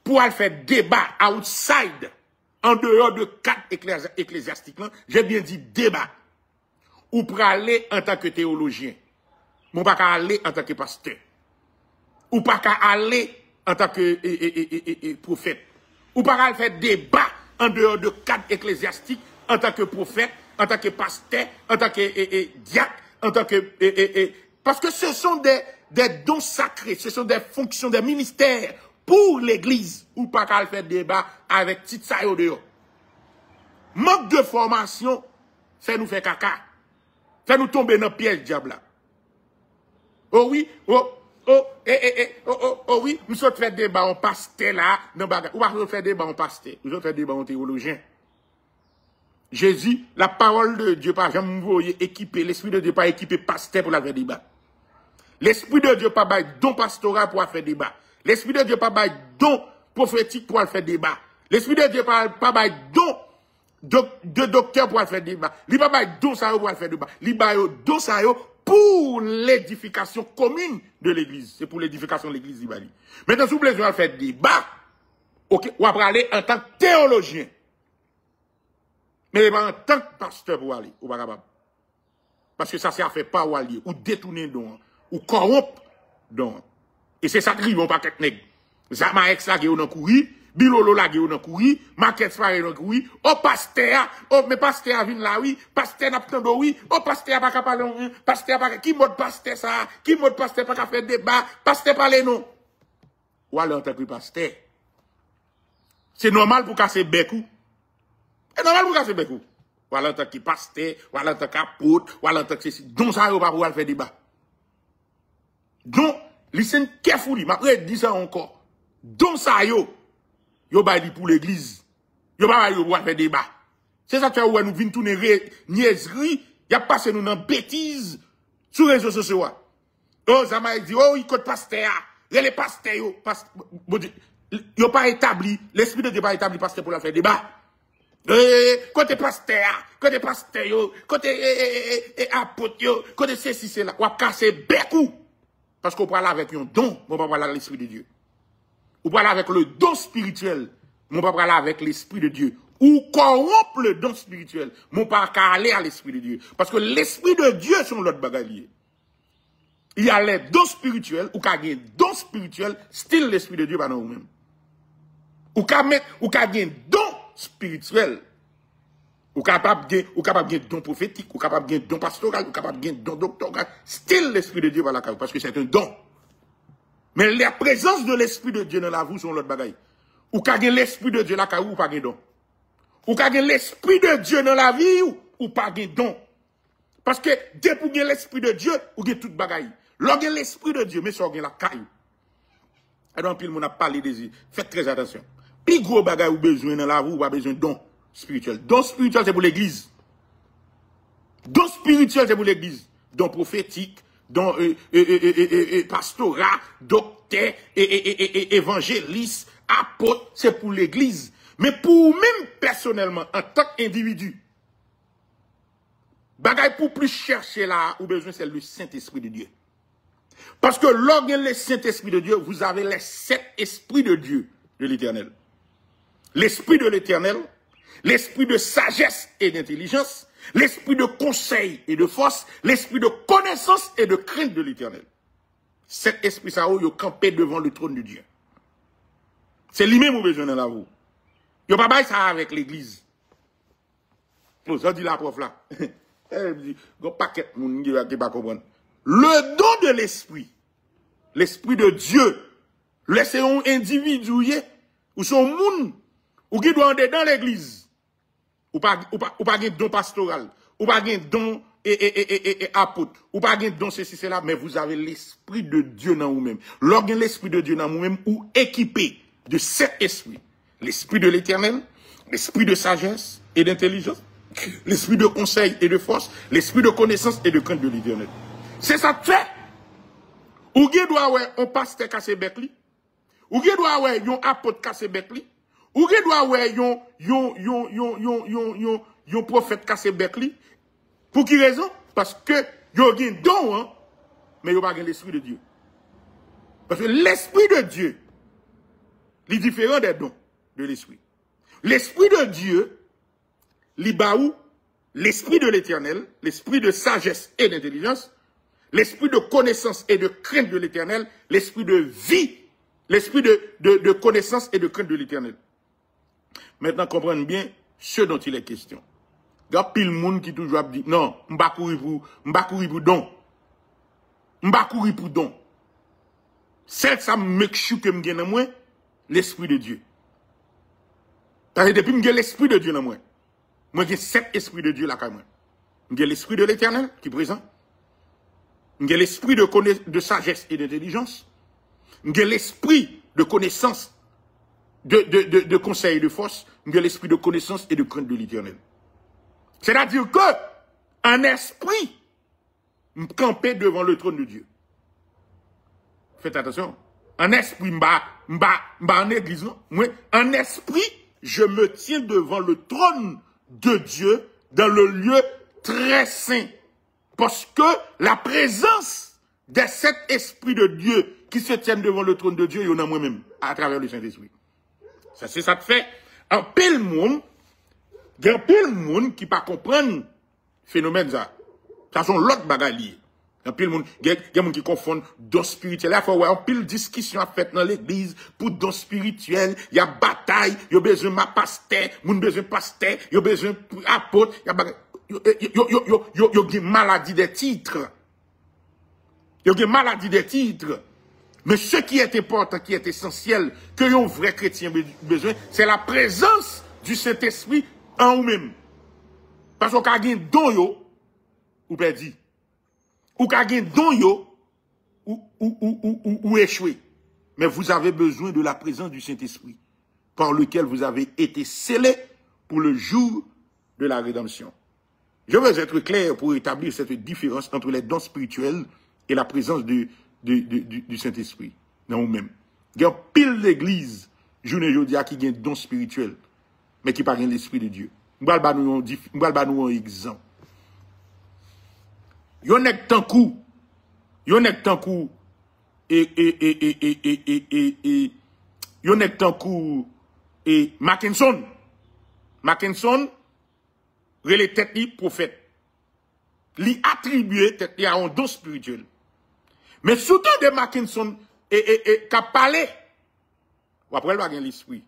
pour aller faire débat outside, en dehors de cadre ecclésiastique là, j'ai bien dit débat. Ou pour aller en tant que théologien. Mon pas qu'à aller en tant que pasteur. Ou pas qu'à aller en tant que prophète. Ou pas qu'à faire débat en dehors de cadre ecclésiastique, en tant que prophète, en tant que pasteur, en tant que diacre, en tant que... parce que ce sont des dons sacrés, ce sont des fonctions, des ministères pour l'église. Ou pas qu'à faire débat avec Tite Sayo dehors. Manque de formation, fait nous faire caca. Fait nous tomber dans le piège diable là. Oh oui, oh oui, nous sommes fait débat en pasteur là, dans bagage. Ou pas nous faire débat en pasteur, nous sommes fait débat en théologien. Jésus, la parole de Dieu, pas jamais voyé équipé, l'esprit de Dieu pas équipé pasteur pour la faire débat. L'esprit de Dieu pas bail don pastoral pour faire débat. L'esprit de Dieu pas bail don prophétique pour faire débat. L'esprit de Dieu pas bail don de docteur pour faire débat. Il pas bail don ça pour faire débat. Il bail don ça pour l'édification commune de l'église. C'est pour l'édification de l'église il va dire. Maintenant si vous voulez faire débat, OK, on va aller en tant que théologien. Mais en tant que pasteur pour aller, ou pas capable. Parce que ça, c'est à faire pas ou aller, ou détourner don, ou corrompre don. Et c'est ça qui vont pas qu'être nègre. Zama ex la gué ou nan kouri, Bilolo la gué ou nan kouri, Maquette Soirée nan kouri, oh pasteur, oh mais pasteur vin là oui, pasteur n'a pas oui, oh pasteur pas capable, pasteur pas, qui mode pasteur ça, qui mode pasteur pas faire débat, pasteur parler non. Ou alors en tant que pasteur. C'est normal pour casser bekou. C'est normal pour casser bekou. Ou alors en tant que pasteur, ou alors en tant qu'apôtre, ou alors en tant que ceci. Donc ça, on va pouvoir faire débat. Donc, listen carefully, m'après dit ça encore. Donc ça, yo ba dit pour l'église. Yo ba yo pouvoir faire débat. C'est ça que nous venons tourner niaiserie, y a passé nous dans bêtises sur les réseaux sociaux. Oh, ça m'a dit, oh, il code pasteur, les pasteurs, yo pas établi, l'esprit de Dieu pas établi pasteur pour la faire débat. Côté pasteur, côté apôtre, côté ceci, c'est là. On va casser beaucoup. Parce qu'on parle avec un don, on va parler avec l'esprit de Dieu. On parle avec le don spirituel, on va parler avec l'esprit de Dieu. Ou corrompre le don spirituel, on va pas aller à l'esprit de Dieu. Parce que l'esprit de Dieu sont l'autre bagalier. Il y a les dons spirituels, ou qu'il y a des dons spirituels, style l'esprit de Dieu, pas non même. Ou qu'il y a des dons spirituel, ou capable de don prophétique, ou capable de don pastoral, ou capable de don doctoral, style l'esprit de Dieu par la cave, parce que c'est un don. Mais la présence de l'esprit de Dieu dans la vie sont l'autre bagaille. Ou capable l'esprit de Dieu la cave ou pas de don. Ou capable l'esprit de Dieu dans la vie ou pas de don. Parce que dès pour gagner l'esprit de Dieu, ou gagner toute bagaille. Lorsque l'esprit de Dieu, mais ça gagne la caille. Alors puis le monde a parlé des yeux. Faites très attention. Plus gros bagage ou besoin dans la vie, ou pas besoin de don spirituel. Don spirituel, c'est pour l'église. Don spirituel, c'est pour l'église. Don prophétique, don pastorat, docteur, évangéliste, apôtre, c'est pour l'église. Mais pour même personnellement, en tant qu'individu, bagage pour plus chercher là, ou besoin, c'est le Saint-Esprit de Dieu. Parce que lorsque le Saint-Esprit de Dieu, vous avez les 7 esprits de Dieu, de l'Éternel. L'esprit de l'Éternel, l'esprit de sagesse et d'intelligence, l'esprit de conseil et de force, l'esprit de connaissance et de crainte de l'Éternel. Cet esprit, ça, il campé devant le trône de Dieu. C'est lui-même qui a besoin de la vous. Il n'y a pas ça avec l'église. Ça dit la prof là. Elle dit, il y a un paquet de monde qui ne va pas comprendre. Le don de l'esprit, l'esprit de Dieu, laissez un individu, ou son monde, ou qui doit entrer dans l'église, ou pas de don pastoral, ou pas de don apôtre, ou pas gen don ceci, cela, mais vous avez l'esprit de Dieu dans vous-même. Lorsque l'esprit de Dieu dans vous-même, ou équipé de cet esprit, l'esprit de l'éternel, l'esprit de sagesse et d'intelligence, l'esprit de conseil et de force, l'esprit de connaissance et de crainte de l'éternel. C'est ça que fait. Ou gen doit ouais, on pasteur casse bec li, ou gen doit ouais, yon apôtre casse bec li, ou gen doit ouais, yon prophète casse bec li. Pour qui raison? Parce que yo gen don, hein, mais yo pas gen l'esprit de Dieu. Parce que l'esprit de Dieu, il est différent des dons de l'esprit. L'esprit de Dieu, li ba ou l'esprit de l'éternel, l'esprit de sagesse et d'intelligence, l'esprit de connaissance et de crainte de l'éternel, l'esprit de vie, l'esprit de connaissance et de crainte de l'éternel. Maintenant, comprenez bien ce dont il est question. Il y a pile monde qui toujours dit, non, m'ba courir pour don. M'ba courir pour don. C'est ça make sure que m'gagne moi, l'esprit de Dieu. Parce que depuis m'gagne l'esprit de Dieu dans moi. Moi, j'ai 7 esprits de Dieu là, quand même. J'ai l'esprit de l'éternel qui est présent. J'ai l'esprit de sagesse et d'intelligence. J'ai l'esprit de connaissance, de conseil et de force. J'ai l'esprit de connaissance et de crainte de l'éternel. C'est-à-dire que, un esprit, campé devant le trône de Dieu. Faites attention. Un esprit, en église, moi, un esprit, je me tiens devant le trône de Dieu dans le lieu très saint. Parce que la présence de cet esprit de Dieu qui se tient devant le trône de Dieu, il y en a moi-même, à travers le Saint-Esprit. Ça, c'est ça que fait un pile monde, il y a un pile monde qui pas comprendre phénomène ça. Ça sont l'autre bagaille. Un pile monde, il y a des gens qui confondent don spirituel. Il faut avoir pile discussion à faire dans l'église pour don spirituel. Il y a bataille, il y a besoin de pasteur, moun besoin pasteur, il y a besoin apôtre, il y a maladie des titres. Il y a maladie des titres. Mais ce qui est important, qui est essentiel, que un vrai chrétien besoin, c'est la présence du Saint-Esprit en vous-même. Parce qu'on a un don yo, ou perdu. Ou ka gen don yo, ou échoué. Mais vous avez besoin de la présence du Saint-Esprit, par lequel vous avez été scellés pour le jour de la rédemption. Je veux être clair pour établir cette différence entre les dons spirituels et la présence du Saint-Esprit dans vous-même. Il y a pile d'églises, journée aujourd'hui, qui ont des dons spirituels, mais qui parlent de l'Esprit de Dieu. Nous allons un exemple. Yon ek tankou yon ek tankou Mackinson relè tête li prophète li attribué tête li à un don spirituel mais surtout de Mackinson qu'a parlé ou après il va gagner l'esprit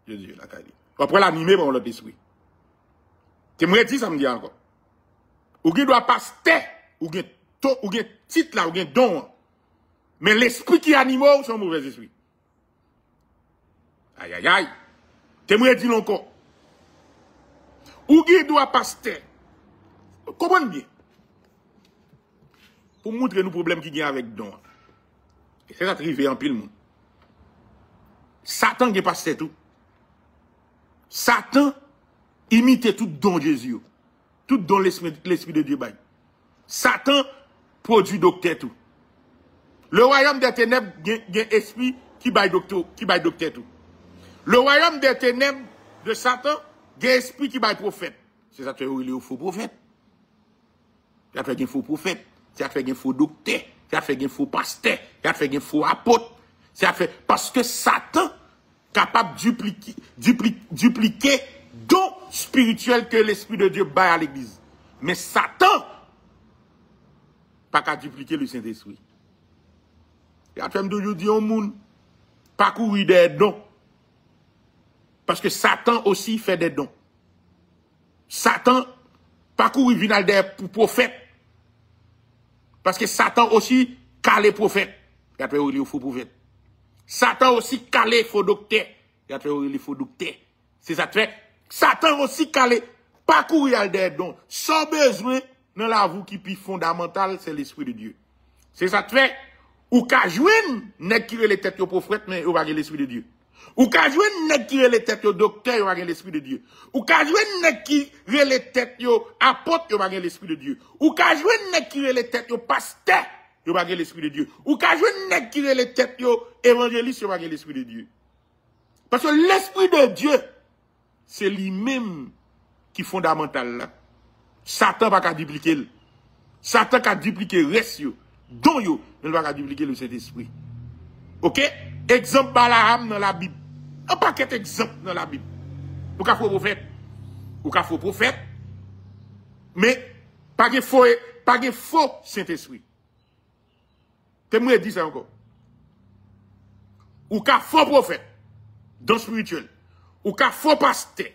je dis la kali ou après l'animer par l'autre esprit tu me dis ça me dit encore ou qui doit passer, ou qui titre là, ou qui don. Mais l'esprit qui anime, c'est un mauvais esprit. Aïe, aïe, aïe. T'aimerais dire encore. Ou qui doit passer. Comprenez bien. Pour montrer nous problèmes qui y a avec don. Et c'est ça qui arrive en pile monde. Satan qui passe tout. Satan imite tout don Jésus. Tout dans l'esprit de Dieu. Satan produit docteur tout. Le royaume des ténèbres a un esprit qui baille docteur tout. Le royaume des ténèbres de Satan a un esprit qui baille prophète. C'est ça que il est faux prophète. Ça fait un faux prophète. Ça fait un faux docteur. Ça fait un faux pasteur. Ça fait un faux apôtre. Ça fait parce que Satan capable de dupliquer don spirituel que l'Esprit de Dieu baille à l'église. Mais Satan, pas qu'à dupliquer le Saint-Esprit. Et à fait d'aujourd'hui, on monde pas courir des dons. Parce que Satan aussi fait des dons. Satan, pas courir vinal des prophètes. Parce que Satan aussi calé prophète. Et après, il y a faux prophète. Satan aussi calé faux docteur. Et après, il y a faux docteur. C'est ça fait. Satan aussi calé, pas courir des dons, sans besoin dans la vie qui est plus fondamentale, c'est l'esprit de Dieu. C'est ça que fait. Ou ka jouen nèg qui les têtes au prophète mais ou pas l'esprit de Dieu. Ou ka jouen nèg qui les têtes au docteur ou pas l'esprit de Dieu. Ou ka jouen nèg qui les têtes au apôtre ou pas l'esprit de Dieu. Ou ka jouen nèg qui les têtes au pasteur ou pas l'esprit de Dieu. Ou ka jouen nèg qui les têtes au évangéliste ou pas l'esprit de Dieu. Parce que l'esprit de Dieu c'est lui-même qui est fondamental là. Satan va pas dupliquer. Satan va dupliquer reste yo. Don yo, ne va pas dupliquer le Saint-Esprit. OK? Exemple Balaam dans la Bible. Un paquet d'exemples dans la Bible. Ou ka faux prophète. Ou ka faux prophète. Mais pas de faux Saint-Esprit. T'aimerais dire ça encore. Ou ka faux prophète. Don spirituel. Ou ka faux pasteur.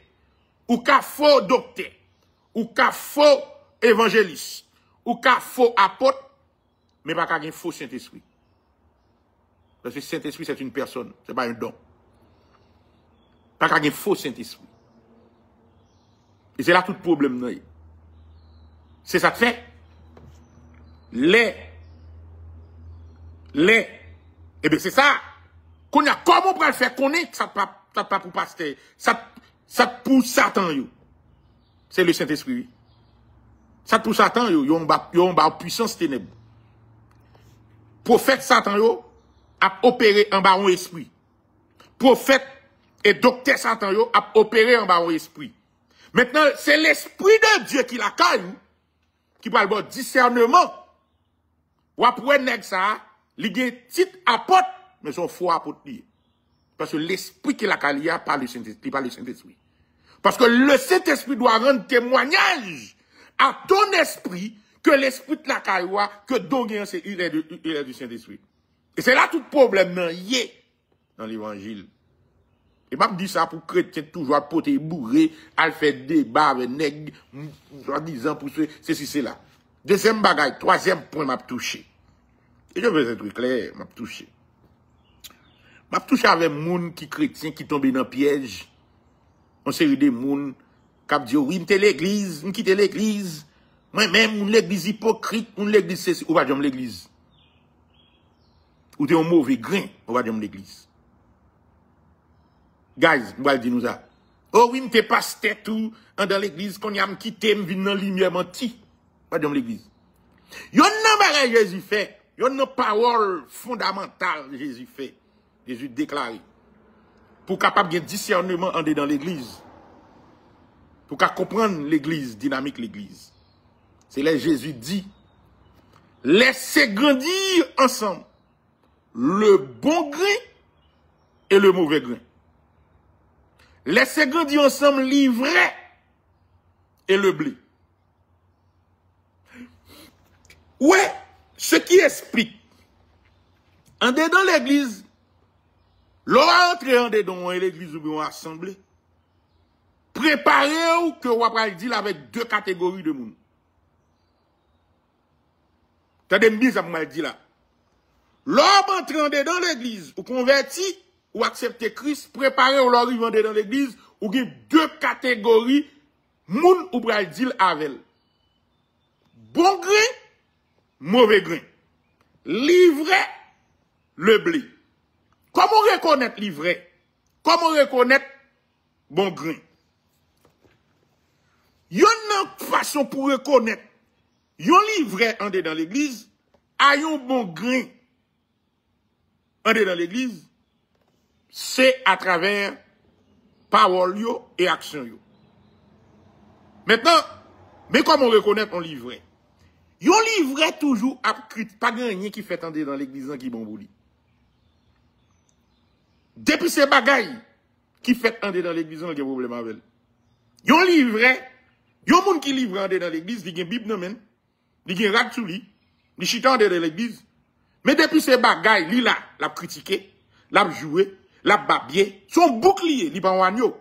Ou ka faux docteur. Ou ka faux évangéliste. Ou ka faux apôtre. Mais pas qu'un faux Saint-Esprit. Parce que Saint-Esprit, c'est une personne, ce n'est pas un don. Pas qu'un faux Saint-Esprit. Et c'est là tout le problème. C'est ça que fait. Eh bien, c'est ça. Qu'on a comment on peut le faire connaître, ça pas pour pasteur. Ça pour Satan, yo. C'est le Saint-Esprit. Ça pour Satan, yo. Yon ba puissance ténèbre. Prophète Satan yo a opéré en bas un esprit. Prophète et docteur Satan yo a opéré en bas un esprit. Maintenant, c'est l'esprit de Dieu qui la caille, qui parle de discernement. Ou après nèg ça, li gen titre apôtre, mais son faux apôtre lié. Parce que l'esprit qui la caille a pas le Saint-Esprit. Parce que le Saint-Esprit doit rendre témoignage à ton esprit que l'esprit de la cailloua, que Doguin, c'est il est du Saint-Esprit. Et c'est là tout problème dans l'évangile. Et m'a dit ça pour chrétien toujours poter bourré, à faire débat avec nèg, en disant pour ceci, c'est là. Deuxième bagaille, troisième point m'a touché. Et je veux être clair, m'a touché. M'a touché avec moun qui chrétien qui tombe dans piège. On série de moun qui dit oui, m'te l'église, m'quitte l'église. Moi-même, l'église hypocrite, l'église c'est ou va dire l'église. Ou t'es un mauvais grain, on va dire l'église. Guys, on va dire nous ça. Oh oui, m'te pasteur tout dans l'église qu'on y a quitté, m'vin dans lumière menti. On va dire l'église. Yon nan bagay Jésus fait, yon nan parole fondamentale Jésus fait. Jésus déclaré. Pour capable de discernement en dans l'église. Pour qu'à comprendre l'église, dynamique l'église. C'est là Jésus dit, laissez grandir ensemble le bon grain et le mauvais grain. Laissez grandir ensemble l'ivraie et le blé. Ouais, ce qui explique, en dedans l'église, l'on va entrer en dedans l'église ou bien assemblée, préparez-vous que vous allez dire avec deux catégories de monde. T'as bien ça pour me dire là. L'homme entrant dans l'église, ou converti, ou accepter Christ, préparez ou l'arrivée dans l'église, ou il y a deux catégories, moun ou pral dire avec. Bon grain, mauvais grain. Livret, le blé. Comment reconnaître livret? Comment reconnaître bon grain? Il y a une façon pour reconnaître yon livret en dans l'église, a yon bon grain en dans l'église, c'est à travers parole yo et action yo. Maintenant, mais comment reconnaître un livret? Yon livret toujours pas rien qui fait entrer dans l'église qui bon bouli. Depuis ces bagailles qui fait entrer dans l'église qui a problème avec. Yon livret, yon moun qui livre entrer dans l'église, li gen Bible nan men. Il y a un rat sous lui, il chitant de l'église. Mais depuis ces bagailles, il l'a critiqué, l'a joué, l'a babillé. Son bouclier, il pas un agneau,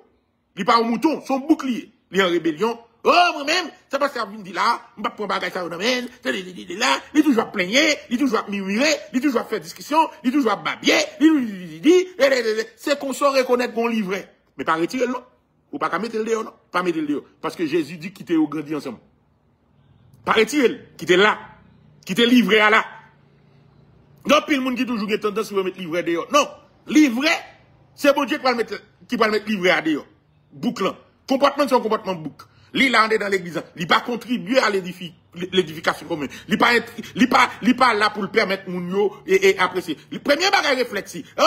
il pas un mouton, son bouclier, il est en rébellion. Oh, moi-même, ça passe à venir dit là, je ne vais pas prendre bagaille ça au domaine, il est toujours à plaigner, il est toujours à murmurer, il est toujours à faire discussion, il est toujours à babiller, c'est qu'on saura reconnaître qu'on livret. Mais pas retirer le nom, ou pas mettre le dehors, non, pas mettre le dehors. Parce que Jésus dit quitter au grandi ensemble. Paraît-il, qui était là, qui était livré à là. Non, pile monde qui toujours a tendance à mettre livré dehors. Non, livré, c'est bon Dieu qui va le mettre livré à dehors. Boucle. Comportement, c'est un comportement boucle. Lui, là, on est dans l'église. Il pas contribuer à l'édification commune. Il pas là pour le permettre moun yo et apprécier. Le premier bagage réflexi. Oh,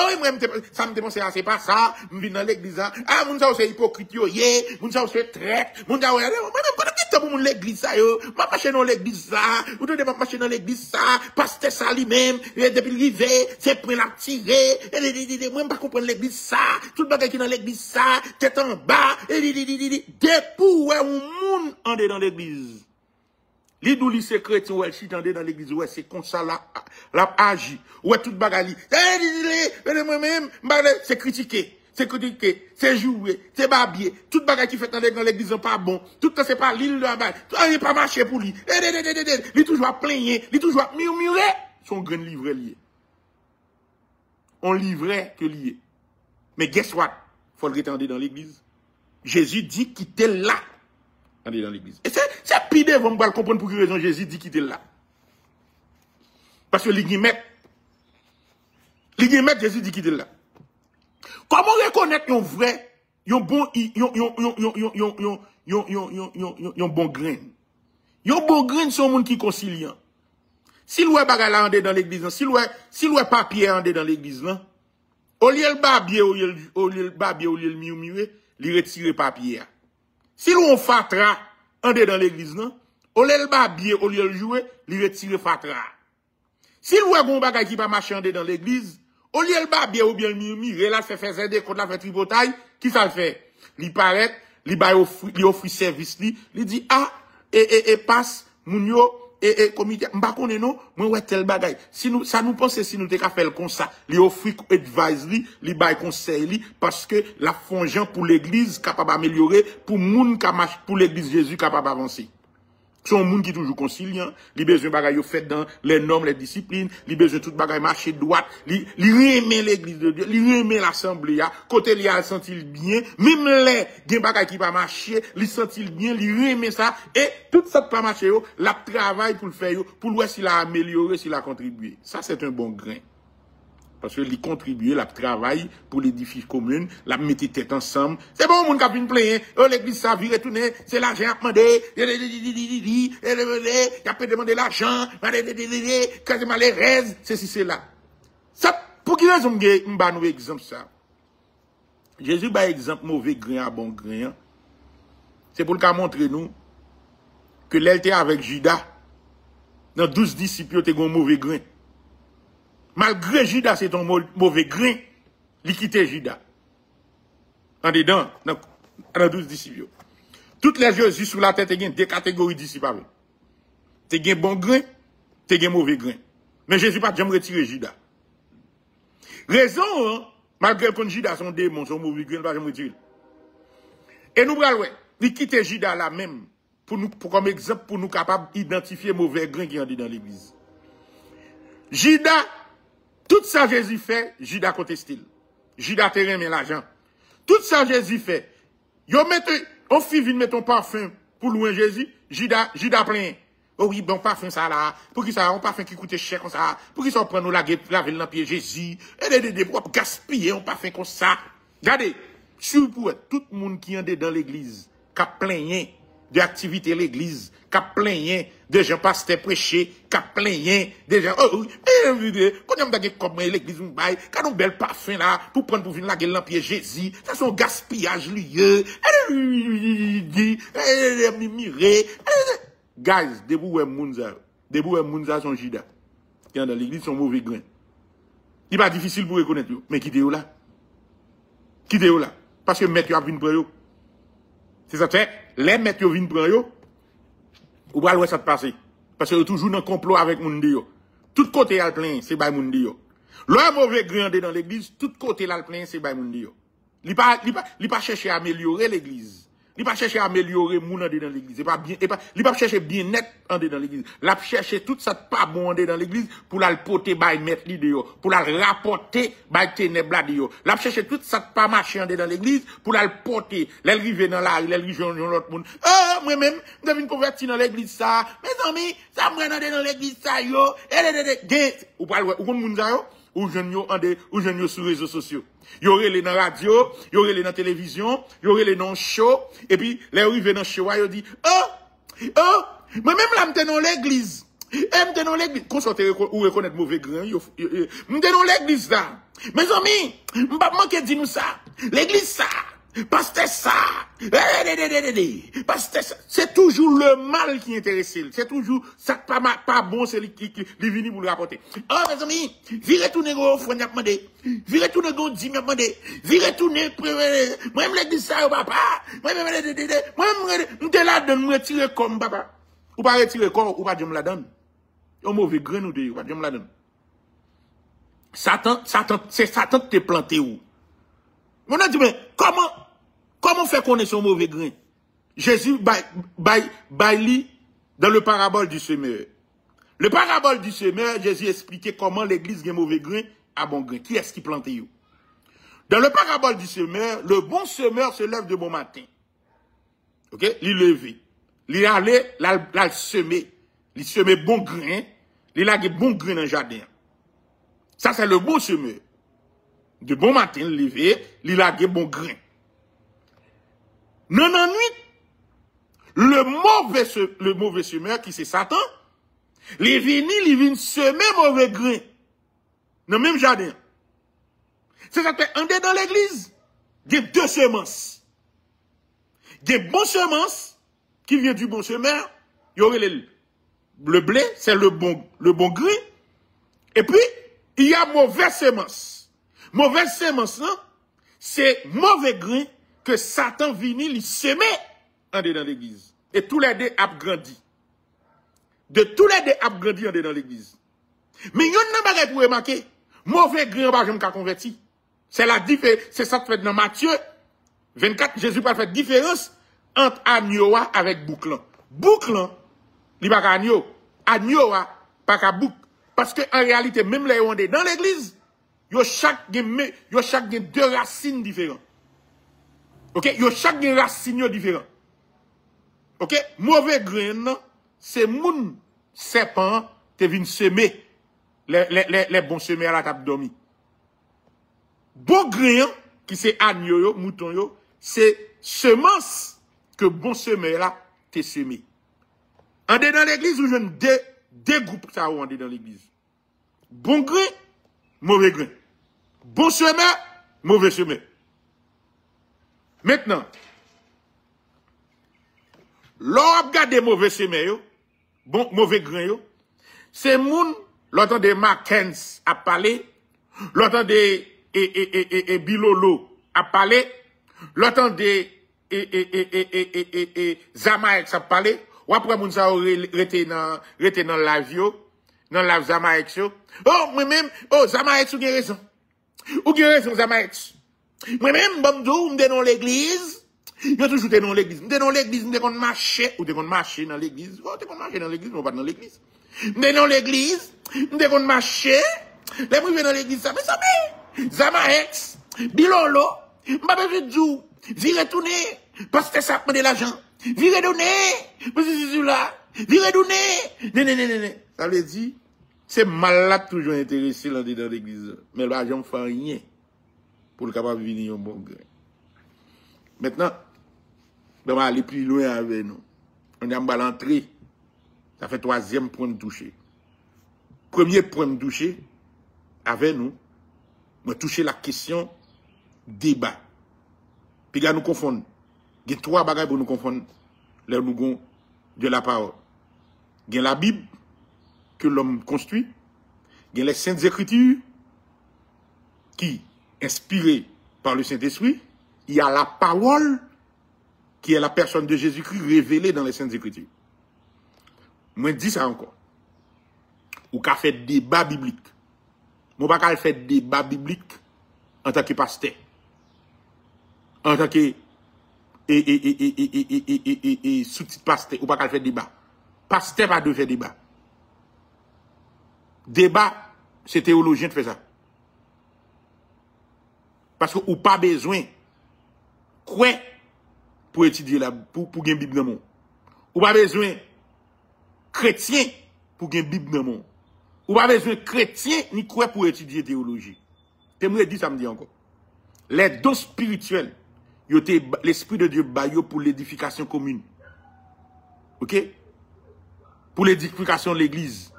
ça me démontre, c'est pas ça. Je viens dans l'église. Ah, moun ça, c'est hypocrite, yo, moun ça, c'est traite. Moun ça, pour moun l'église, ça, yo. Ma marcher dans l'église, ça. Ou de ma marcher dans l'église, ça. Pasteur ça lui-même. Depuis le rivet, c'est prêt à tirer. Moi, je pas comprendre l'église, ça. Tout le bagage qui dans l'église, ça. Tête en bas. Dépou, moun en dans l'église. Li dou li c'est chrétien ou elle chit en dans l'église, ouais, c'est comme ça la agi. Ouais, tout bagali. Moi-même, c'est critiqué. C'est critiqué, c'est joué, c'est babier. Tout bagage qui fait dans l'église n'est pas bon. Tout ça, c'est pas l'île de la balle. Tout ça, il n'est pas marché pour lui. Il toujours à plaigner, il toujours à murmurer. Son grain livret lié. On livrait que lié. Mais guess what? Faut le retendre dans l'église. Jésus dit qu'il était là. Dans l'église. Et c'est pire, vous me comprendre pour quelle raison Jésus dit qu'il était là. Parce que les guillemets, Jésus dit qu'il était là. Comment reconnaître un vrai, un bon, un bon grain? Un bon grain, c'est un monde qui est conciliant. Si l'oué bagala ande dans l'église, si l'oué papier ande dans l'église, au lieu le babier, au lieu le mieux, il retire papier. Si l'on fatra ande dans l'église, au lieu le babier, au lieu le jouer, il retire fatra. Si l'oué bon bagay qui va marcher ande dans l'église, au lieu le babier ou bien le mieux, là, fait zéder contre la fait tripotaille, qui ça le fait? Il paraît, il offre service, il dit, ah, et passe, mounio, et comité, m'pa connaît non, moi ouais tel bagay. Si nous, ça nous pense si nous te ka faire comme ça, li offre advice li bail conseil parce que la fonction pour l'église capable d'améliorer, pour moun pour l'église Jésus capable d'avancer. Son monde qui toujours conciliant, li besoin bagay yo fait dans les normes, les disciplines, li besoin tout bagay marcher droite, li remet l'église de Dieu, li remet l'assemblée, côté li a senti bien, même les gen bagay qui pas marcher, li senti bien, li remet ça, et tout ça pas marcher yo, la travail pour le faire yo, pour voir s'il a amélioré, s'il a contribué. Ça c'est un bon grain. Parce que il contribue, la travail pour l'édifice commun, la mettre tête ensemble. C'est bon, mon cap une plein, oh, l'église ça vire retourner, c'est l'argent à demander, il a peut demander l'argent, quasiment les raises, ceci, c'est là. Ça, pour qui raison, m'ba nous exemple ça? Jésus, ba exemple mauvais grain à bon grain. C'est pour le cas montrer nous, que l'elle avec Judas, dans 12 disciples, t'es un mauvais grain. Malgré Judas, c'est un mauvais grain, il quitte Judas. En dedans, dans 12 disciples. Toutes les Jésus sous la tête, il y a deux catégories de disciples. Tu as un bon grain, tu as un mauvais grain. Mais Jésus n'a pas jamais retiré Judas. Raison, hein, malgré que Judas son démon, son mauvais grain, il n'a pas jamais retiré. Et nous, il quitte Judas là même, comme exemple, pour nous capables d'identifier mauvais grain qui est dans l'église. Judas, tout ça Jésus fait, Judas conteste. Judas te remet l'argent. Tout ça Jésus fait. On fit vin mettre ton parfum pour louer Jésus, Judas plein. Oh oui, bon parfum ça là. Pour qui ça, un parfum qui coûte cher comme ça. Pour qui ça prend nous laver dans pied Jésus. Et pour gaspiller un parfum comme ça. Regardez, pour tout le monde qui est dans l'église, qui a plein d'activités l'église, qui a plein de gens pasteurs prêcher, qui a plein de gens, oh oui, quand on a comme l'église, quand on bel parfum là, pour prendre pour venir la gueule dans pied Jésus, ça son gaspillage lié, guys, debout Mounza son Judas, qui est dans l'église, son mauvais grain. Il n'est pas difficile pour reconnaître, mais quittez-vous là. Quittez-vous là. Parce que maître a vu une preuve. C'est ça, les maîtres viennent prendre yo, ou pas ça te passer. Parce que toujours dans le complot avec moun yo. Tout côté al plein, c'est bay moun yo. Le mauvais grain dans l'église, tout côté al plein, c'est bay moun yo. Li pas chercher à améliorer l'église. Il pas chercher à améliorer moun en dedans l'église. C'est pas bien, il pas chercher bien net en dedans l'église. Il chercher tout ça pas bon en dedans l'église pour la porter by mettre li dehors, pour la rapporter by ténèbres là dehors. Il chercher tout ça pas marcher en dedans l'église pour la porter, l'arriver dans la rue, l'arriver dans l'autre monde. Oh, moi-même, je viens convertir dans l'église ça. Mes amis, ça me rend dans l'église ça yo. Ou pas ou kon moun ça yo, ou jeune yo ou jeune yo sur réseaux sociaux. Y aurait les dans radio, y aurait les dans télévision, y aurait les dans show, et puis, les arrivés dans show, yo dit, moi même là, m'te dans l'église. M'te dans l'église. Qu'on sorte ou reconnaître mauvais grain, m'te dans l'église là. Mes amis, m'pa manquer de nous ça. L'église ça. Pasteur ça. Pasteur ça. C'est toujours le mal qui intéresse. C'est toujours ça pas bon, c'est qui vient pour le rapporter. Oh, mes amis, virez tout négo, faut n'y a demandé. Virez tout négo, dit m'a demandé. Virez tout négo, moi-même l'église ça, papa. Moi-même, m'te la donne, me retirer comme papa. Ou pas retirer corps, ou pas de me la donne. Un mauvais grain ou de, ou pas de me la donne. Satan, c'est Satan qui t'est planté où? On a dit, mais comment faire connaître son mauvais grain? Jésus, baili dans le parabole du semeur. Le parabole du semeur, Jésus expliquait comment l'église a mauvais grain à bon grain. Qui est-ce qui plante you? Dans le parabole du semeur, le bon semeur se lève de bon matin. Ok? Il levé. Il allait, il semer. Il semer bon grain. Il a bon grain dans le jardin. Ça, c'est le bon semeur. De bon matin, levé, il a bon grain. Non, nuit, le mauvais semeur, qui c'est Satan, il vient semer mauvais grain. Dans le même jardin. C'est ça que, on est dans l'église, il y a deux semences. Il y a bon semence, qui vient du bon semeur, il y aurait le blé, c'est le bon grain. Et puis, il y a mauvaise semence. Mauvaise semence, c'est mauvais grain que Satan vient, il sème en dedans l'église. Et tous les deux a grandi. De tous les deux a grandi en dedans l'église. Mais il y a un bagage pour remarquer. Mauvais grain, pas jamais converti. C'est la différence, c'est ça que fait dans Matthieu 24, Jésus pas fait différence entre agneau avec bouclan. Bouclan, il pas agneau. Agneau, pas qu'à bouc. Parce que en réalité, même les on est dans l'église, yo chaque deux racines différentes. OK, yo chaque racine différent. OK, mauvais grain, c'est moun serpent te vinn semer les bons semeurs à la table dormi. Bon grain qui c'est agneau yo, mouton yo, c'est semence que bon semeur là te semé. En dedans l'église, ou jeune deux groupes ça ou en dedans l'église. Bon grain, mauvais grain. Bon semeur, mauvais semeur. Maintenant, l'on regarde des mauvais semeurs, bon, mauvais grain, c'est moun, l'autant de Mackenzie a parlé, l'autant de Bilolo a parlé, l'autant de Zamaex a parlé, ou après moun sa rete dans l'avion, dans la Zamaex yo. Oh, moi-même, oh, Zamaex ou gen raison. Ou gen raison, Zamaex. Moi-même, m'dou, m'de dans l'église. Yo toujours dans l'église. M'de dans l'église, m'de kon marcher, ou de kon marcher dans l'église. Oh, te kon marcher dans l'église, mais pas dans l'église. M'de dans l'église, m'de kon marcher. Les m'rive dans l'église, ça, mais ça, mais, Zamaex, Bilolo, m'pa besoin de djou. Vire tourner, parce que ça prend de l'argent. Vire donner, parce que c'est là. Vire donner. Non. Ça veut dire, c'est malade toujours intéressé dans l'église. Mais l'argent ne fait rien pour le capable de venir un bon grain. Maintenant, on va aller plus loin avec nous. On est en bas l'entrée. Ça fait troisième point de toucher. Premier point de toucher, avec nous, on va toucher la question débat. Puis là, nous confondons. Il y a trois bagages pour nous confondre. Là, nous avons de la parole. Il y a la Bible que l'homme construit. Il y a les Saintes Écritures qui, inspirées par le Saint-Esprit, il y a la parole qui est la personne de Jésus-Christ révélée dans les Saintes Écritures. Moi, je dis ça encore. Ou qu'a fait débat biblique. Moi, pas fait débat biblique en tant que pasteur. En tant que et sous-titre pasteur, ou pas faire débat. Pasteur pas de faire débat. Débat, c'est théologien de faire ça. Parce que ou pas besoin, quoi, pour étudier la, pour gagner Bible dans le monde. Ou pas besoin, chrétien, pour gagner Bible dans le monde. Ou pas besoin chrétien, ni quoi pour étudier théologie. T'aimerais dire ça me dit encore. Les dons spirituels, l'Esprit de Dieu baillot pour l'édification commune. Ok? Pour l'édification de l'église.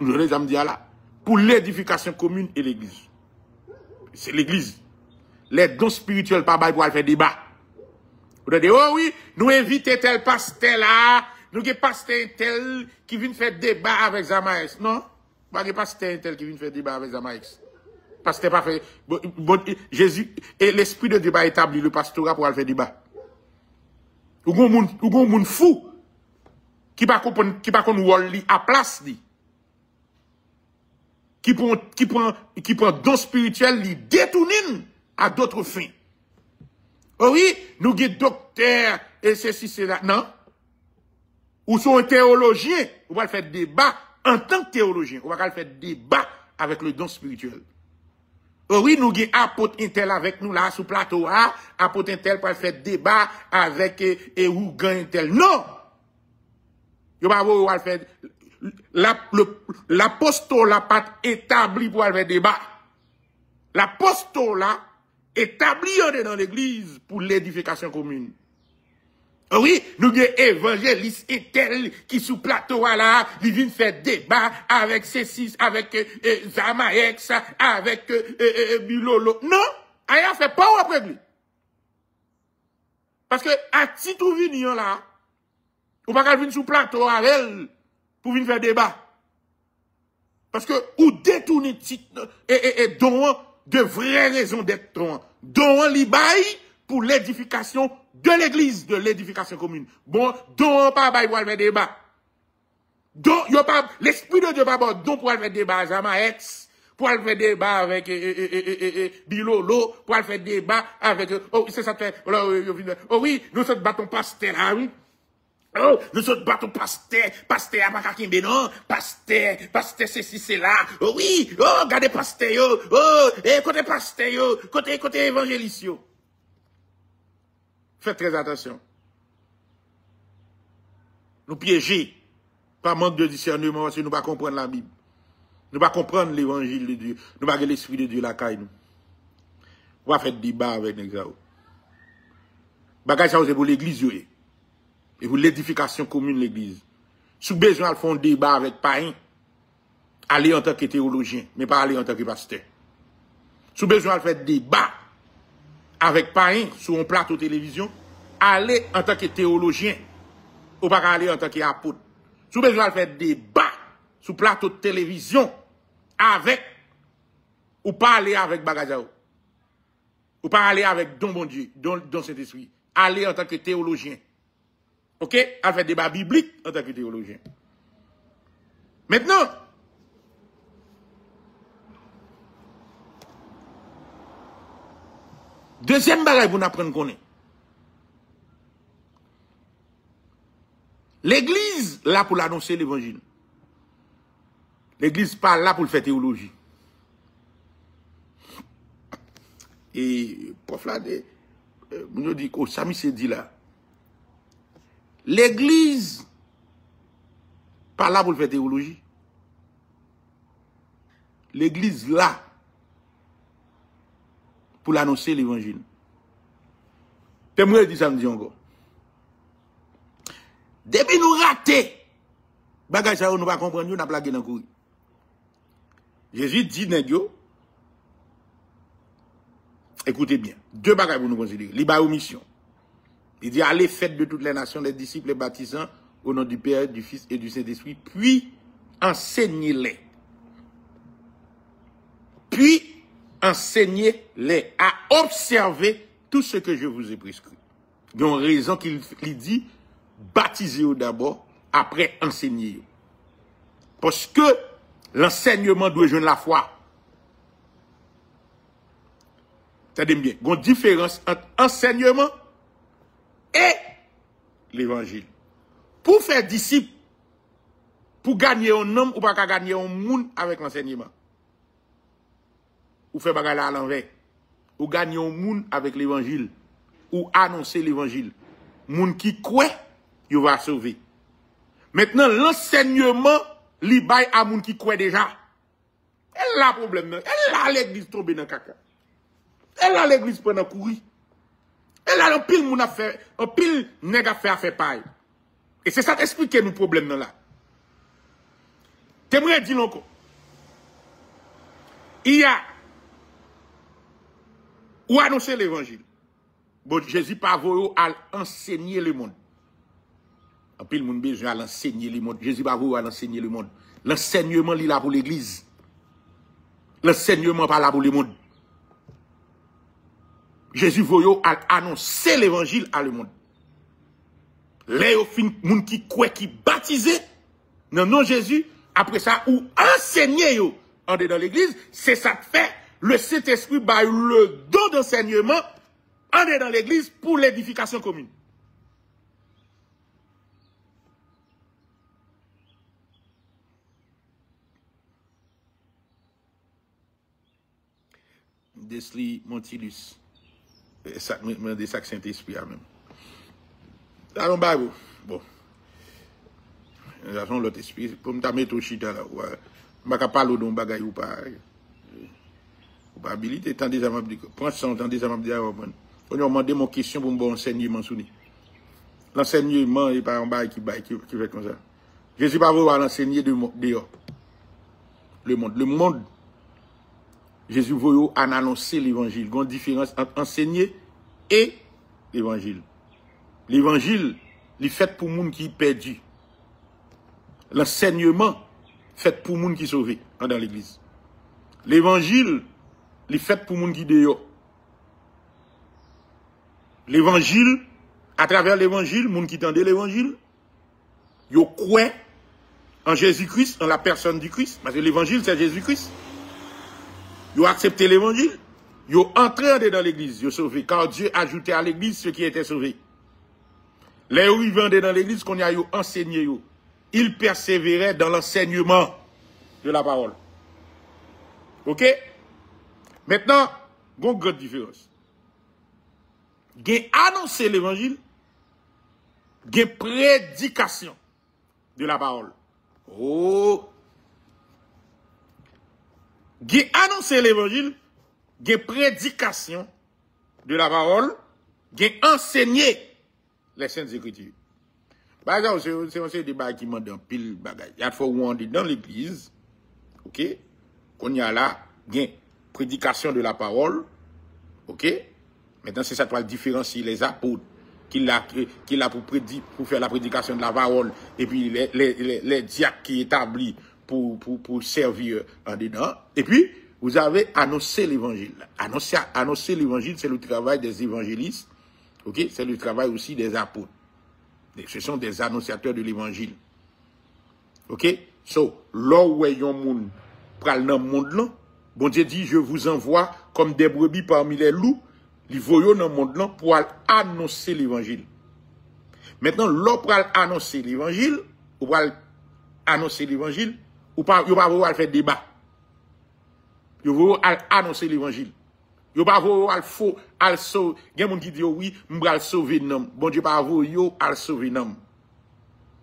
Nous allons dire là. Pour l'édification commune et l'église. C'est l'église. Les dons spirituels, pas bail pour faire débat. Vous allez dire, oh oui, nous invitons tel pasteur là, nous avons pasteur tel qui vient faire débat avec Zamaex. Non, pas de pasteur tel qui vient faire débat avec Zamaex. Pasteur pas fait. Jésus et l'Esprit de Dieu a établi le pastorat pour faire débat. Ou gon moun fou qui pas comprendre wol li à place li. Qui prend don spirituel li détourne à d'autres fins. Oh oui, nous avons docteur et ceci, c'est là. Non. Ou sont un théologien, on va faire débat en tant que théologien. On va faire débat avec le don spirituel. Oh oui, nous avons apôtre intel avec nous là, sous plateau A, apôtre intel pour faire débat avec ou gagne intel. Non! Yo va faire l'apostolat pas établi pour faire débat. L'apostolat établi dans l'église pour l'édification commune. Oui, nous avons évangéliste et tel qui sous plateau là, il vient faire débat avec C6, avec Zamaex, avec Bilolo. Non, Aya fait pas après lui. Parce que à titre vinion là, ou pas venir sous plateau avec elle pour venir faire débat. Parce que ou détourner titre et don de vraies raisons d'être don libaï pour l'édification de l'église, de l'édification commune. Bon, don pas bail pour faire débat. Don yo pas l'Esprit de Dieu pas bon don pour faire débat Zamaex, pour faire débat avec Bilolo, pour faire débat avec oh c'est ça fait oh oui, nous sommes bâton pasteur là oui. Oh, nous sommes bateau pasteur à Pakakimbe, non, pasteur, ceci, c'est là. Oh oui, oh, regardez pasteur, yo, oh, côté pasteur, yo, côté évangéliste, yo. Faites très attention. Nous piéger, par manque de discernement, parce que nous ne pas comprendre la Bible. Nous ne pas comprendre l'évangile de Dieu. Nous ne pas l'esprit de Dieu la caille, nous. On va faire débat avec les gars. Bagage ça, c'est pour l'église, yo. Et pour l'édification commune de l'église. Sous besoin de faire un débat avec païen, aller en tant que théologien, mais pas aller en tant que pasteur. Sous besoin de faire débat avec païen sur un plateau de télévision, aller en tant que théologien, ou pas aller en tant qu'apôtre. Sous besoin de faire débat sur plateau de télévision avec, ou pas aller avec Bagajao. Ou pas aller avec Don Bon Dieu, Don Saint-Esprit. Aller en tant que théologien. Ok? À faire débat biblique en tant que théologien. Maintenant, deuxième bagage pour nous apprendre qu'on est. L'église, là pour l'annoncer l'évangile. L'église pas là pour le faire théologie. Et, prof là, nous dit, oh, Samy s'est dit là. L'église, pas là pour le faire théologie. L'église là, pour l'annoncer l'évangile. T'aimerais dire ça me dit encore. Depuis nous rater, bagage ça, nous pas comprendre, nous n'a plagué dans le couille. Jésus dit, nègyo, écoutez bien, deux bagages pour nous considérer. Il y a une mission. Il dit, allez, faites de toutes les nations des disciples et baptisants au nom du Père, du Fils et du Saint-Esprit, puis enseignez-les. Puis enseignez-les à observer tout ce que je vous ai prescrit. Il y a une raison qu'il dit, baptisez-vous d'abord, après enseignez-vous. Parce que l'enseignement doit joindre la foi. C'est bien. Il y a une différence entre enseignement et l'évangile. Pour faire disciple, pour gagner un homme ou pas gagner un monde avec l'enseignement. Ou faire bagarre à l'envers. Ou gagner un monde avec l'évangile. Ou annoncer l'évangile. Monde qui croit, il va sauver. Maintenant, l'enseignement, li bay à moun qui croit déjà. Elle a problème. Elle a l'église tombée dans le caca. Elle a l'église pendant courir. Elle a un pile moun a fait, un pile nèg a fait paille. Et c'est ça qui explique nous problème là. T'aimerais dire encore. Il y a ou annoncer l'évangile. Bon, Jésus pas voulu à enseigner le monde. En pile moun besoin à l'enseigner le monde. Jésus pas voulu à enseigner le monde. L'enseignement il là pour l'église. L'enseignement pas là pour le monde. Jésus voulu à annoncer l'évangile à le monde. Les moun qui croient qui baptisé non non Jésus après ça ou enseigner yo en dedans l'église, c'est ça que fait le Saint-Esprit ba le don d'enseignement en dedans l'église pour l'édification commune. Desli Montilus. Ça me dit ça que Saint-Esprit a même. Allons bago. Bon. J'attends l'autre esprit pour me mettre au chita là. Je ne parle de bagay ou pas. Ou pas habilité tant déjà m'a dit. Prends ça tant déjà m'a dit on m'a demandé mon question pour me bon enseignement sous ni. L'enseignement est pas un bagay qui fait comme ça. Jésus pas vouloir l'enseigner dehors. Le monde Jésus veut annoncer l'évangile. Il y a une différence entre enseigner et l'évangile. L'évangile, il est fait pour les gens qui sont perdus. L'enseignement, fait pour les gens qui sont sauvés dans l'église. L'évangile, il est fait pour les gens qui sont dehors. L'évangile, à travers l'évangile, les gens qui entendent l'évangile, ils croient en Jésus-Christ, en la personne du Christ. Parce que l'évangile, c'est Jésus-Christ. Ils ont accepté l'évangile. Ils ont entré dans l'église. Ils ont sauvé. Car Dieu a ajouté à l'église ceux qui étaient sauvés. Les ils vendaient dans l'église qu'on a enseigné. Ils persévéraient dans l'enseignement de la parole. Ok? Maintenant, il y a une grande différence. Il y a annoncé l'évangile. Il y a prédication de la parole. Oh! Il y a annoncé l'évangile. Il y a prédication de la parole. Il y a enseigné les Saintes Écritures. Par exemple, c'est un débat qui m'a dans pile bagaille. Il y a fois où on dit dans l'église, ok, qu'on y a là, bien, prédication de la parole, ok. Maintenant, c'est ça qui va différencier les apôtres qui l'a pour faire la prédication de la parole, et puis les diacres qui établis pour servir en dedans. Et puis, vous avez annoncé l'évangile. Annoncer l'évangile, c'est le travail des évangélistes. Ok, c'est le travail aussi des apôtres. Ce sont des annonciateurs de l'évangile. Ok, so, là où il y a un monde, pral dans le monde là, bon Dieu dit, je vous envoie comme des brebis parmi les loups, les voyons dans le monde là pour annoncer l'évangile. Maintenant, là pour annoncer l'évangile, ou pour annoncer l'évangile, ou pas vouloir faire débat. Vous voulez annoncer l'évangile. Yo pas voulu al faux al sauver. Il y a des gens qui disent oui, m'bral sauver nom. Bon Dieu pas voulu yo al sauver nom.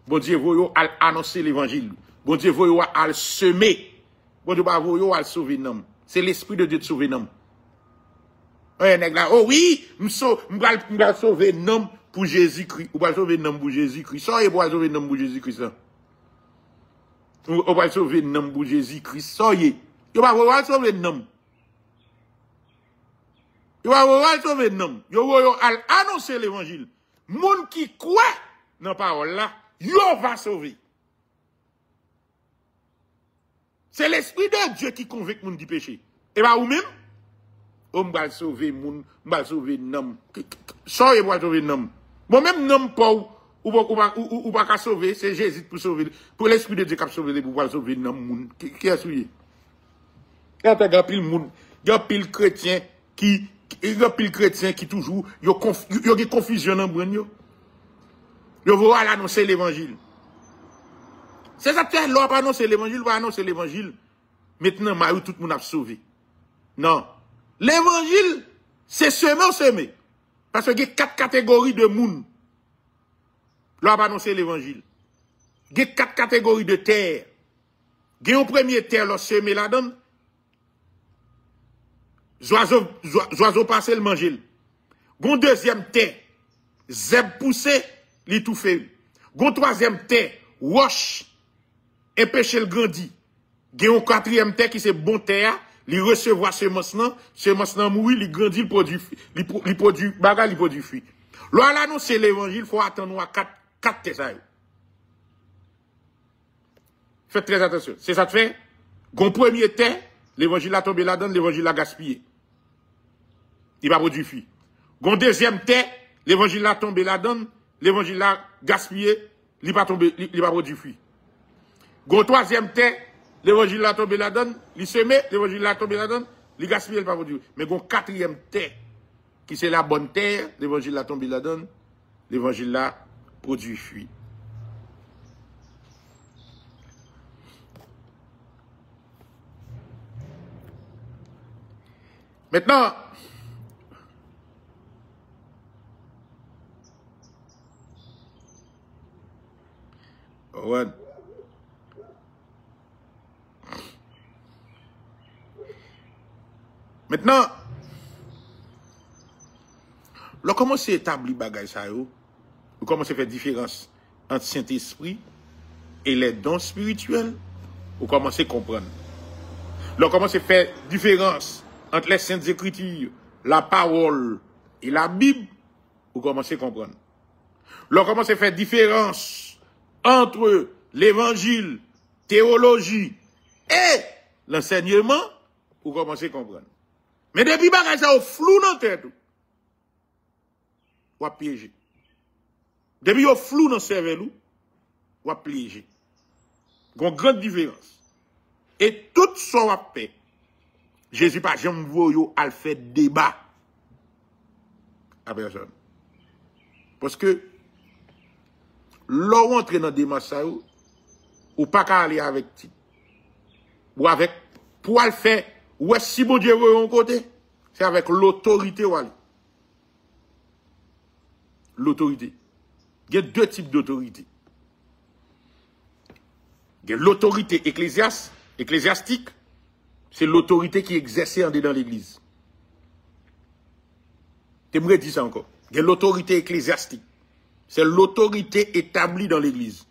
Bon Dieu voulu al annoncer l'évangile. Bon Dieu voulu al semer. Bon Dieu pas voulu al sauver nom. C'est l'esprit de Dieu de sauver nom. Un nèg là, oh oui, m'bral sauver nom pour Jésus-Christ. Ou pas sauver nom pour Jésus-Christ. Ça y est pour sauver nom pour Jésus-Christ là. Ou pas sauver nom pour Jésus-Christ. Ça y est. Yo pas voulu sauver nom. Yo va sauver nom. Yo va annoncer l'évangile. Moun qui croit dans la parole là, yo va sauver. C'est l'esprit de Dieu qui convainc moun du péché. Et pas ou même on va sauver moun, on va sauver nom. Ça y va sauver nom. Bon même nom pas ou pas sauver, c'est Jésus pour sauver. Pour l'esprit de Dieu qui sauver pour sauver nom moun. Qui a souillé? Il y a pile moun, il y a pile chrétien qui il y a pile chrétien qui toujours, il y a confusion dans le yo. Yo voit annoncer l'évangile. C'est ça que l'on pas annoncer l'évangile, va annoncer l'évangile. Maintenant, tout le monde a sauvé. Non. L'évangile, c'est semer ou semer. Parce qu'il y a 4 catégories de monde. L'on pas annoncer l'évangile. Il y a 4 catégories de terre. Il y a une première terre, l'on semer la donne. Oiseau passé le manger. Gon deuxième terre, zèbre poussé, li tout fait. Gon troisième terre, roche, empêcher le grandi. Gon quatrième terre qui c'est bon terre, li recevoir semence nan mouri, li grandi, li produit bagay, li produit fruit. Là l'annonce l'évangile, faut attendre à 4 terres ça. Faites très attention. C'est ça que fait. Gon premier terre, l'évangile a tombé là-dedans, l'évangile a gaspillé. Il va produire fruit. Gon deuxième terre, l'évangile a tombé là-dedans, l'évangile a gaspillé, il va tomber, il va produire fruit. Gon troisième terre, l'évangile a tombé là-dedans, il semé, l'évangile a tombé là-dedans, il gaspillé, il va produire. Mais gon quatrième terre, qui c'est la bonne terre, l'évangile a tombé là-dedans, l'évangile a produit fruit. Maintenant, ouais. Maintenant, là, comment c'est établi bagay ça yo? Ou comment c'est fait différence entre Saint-Esprit et les dons spirituels? Ou comment c'est comprendre? Là, comment c'est fait différence entre les Saintes Écritures, la parole et la Bible? Ou comment c'est comprendre? Là, comment c'est fait différence entre l'évangile, théologie et l'enseignement? Ou comment c'est comprendre? Mais depuis bagay ça au flou dans tête, ou à piéger. Depuis au flou dans cerveau, ou à piéger. Une grande différence. Et tout ça va fait. Jésus pas jamais voyou à faire débat à personne. Parce que l'on entre dans des démarche ou pas qu'à aller avec ti. Ou avec pour le faire ou si bon Dieu veut un côté, c'est avec l'autorité ou aller. L'autorité. Il y a 2 types d'autorité. Il y a l'autorité ecclésiastique, c'est l'autorité qui est exercée en dedans l'église. Tu me redis ça encore. Il y a l'autorité ecclésiastique. C'est l'autorité établie dans l'église.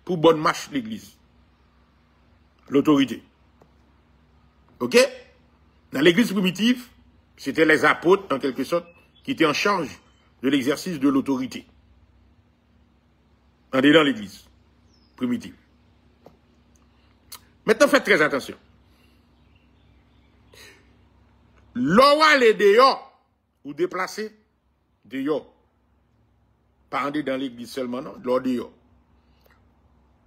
Pour bonne marche l'église. L'autorité. Ok? Dans l'église primitive, c'était les apôtres, en quelque sorte, qui étaient en charge de l'exercice de l'autorité. En dedans l'église primitive. Maintenant, faites très attention. L'on va aller dehors, ou déplacer, dehors. Pas en dans l'église seulement, non, l'on dehors.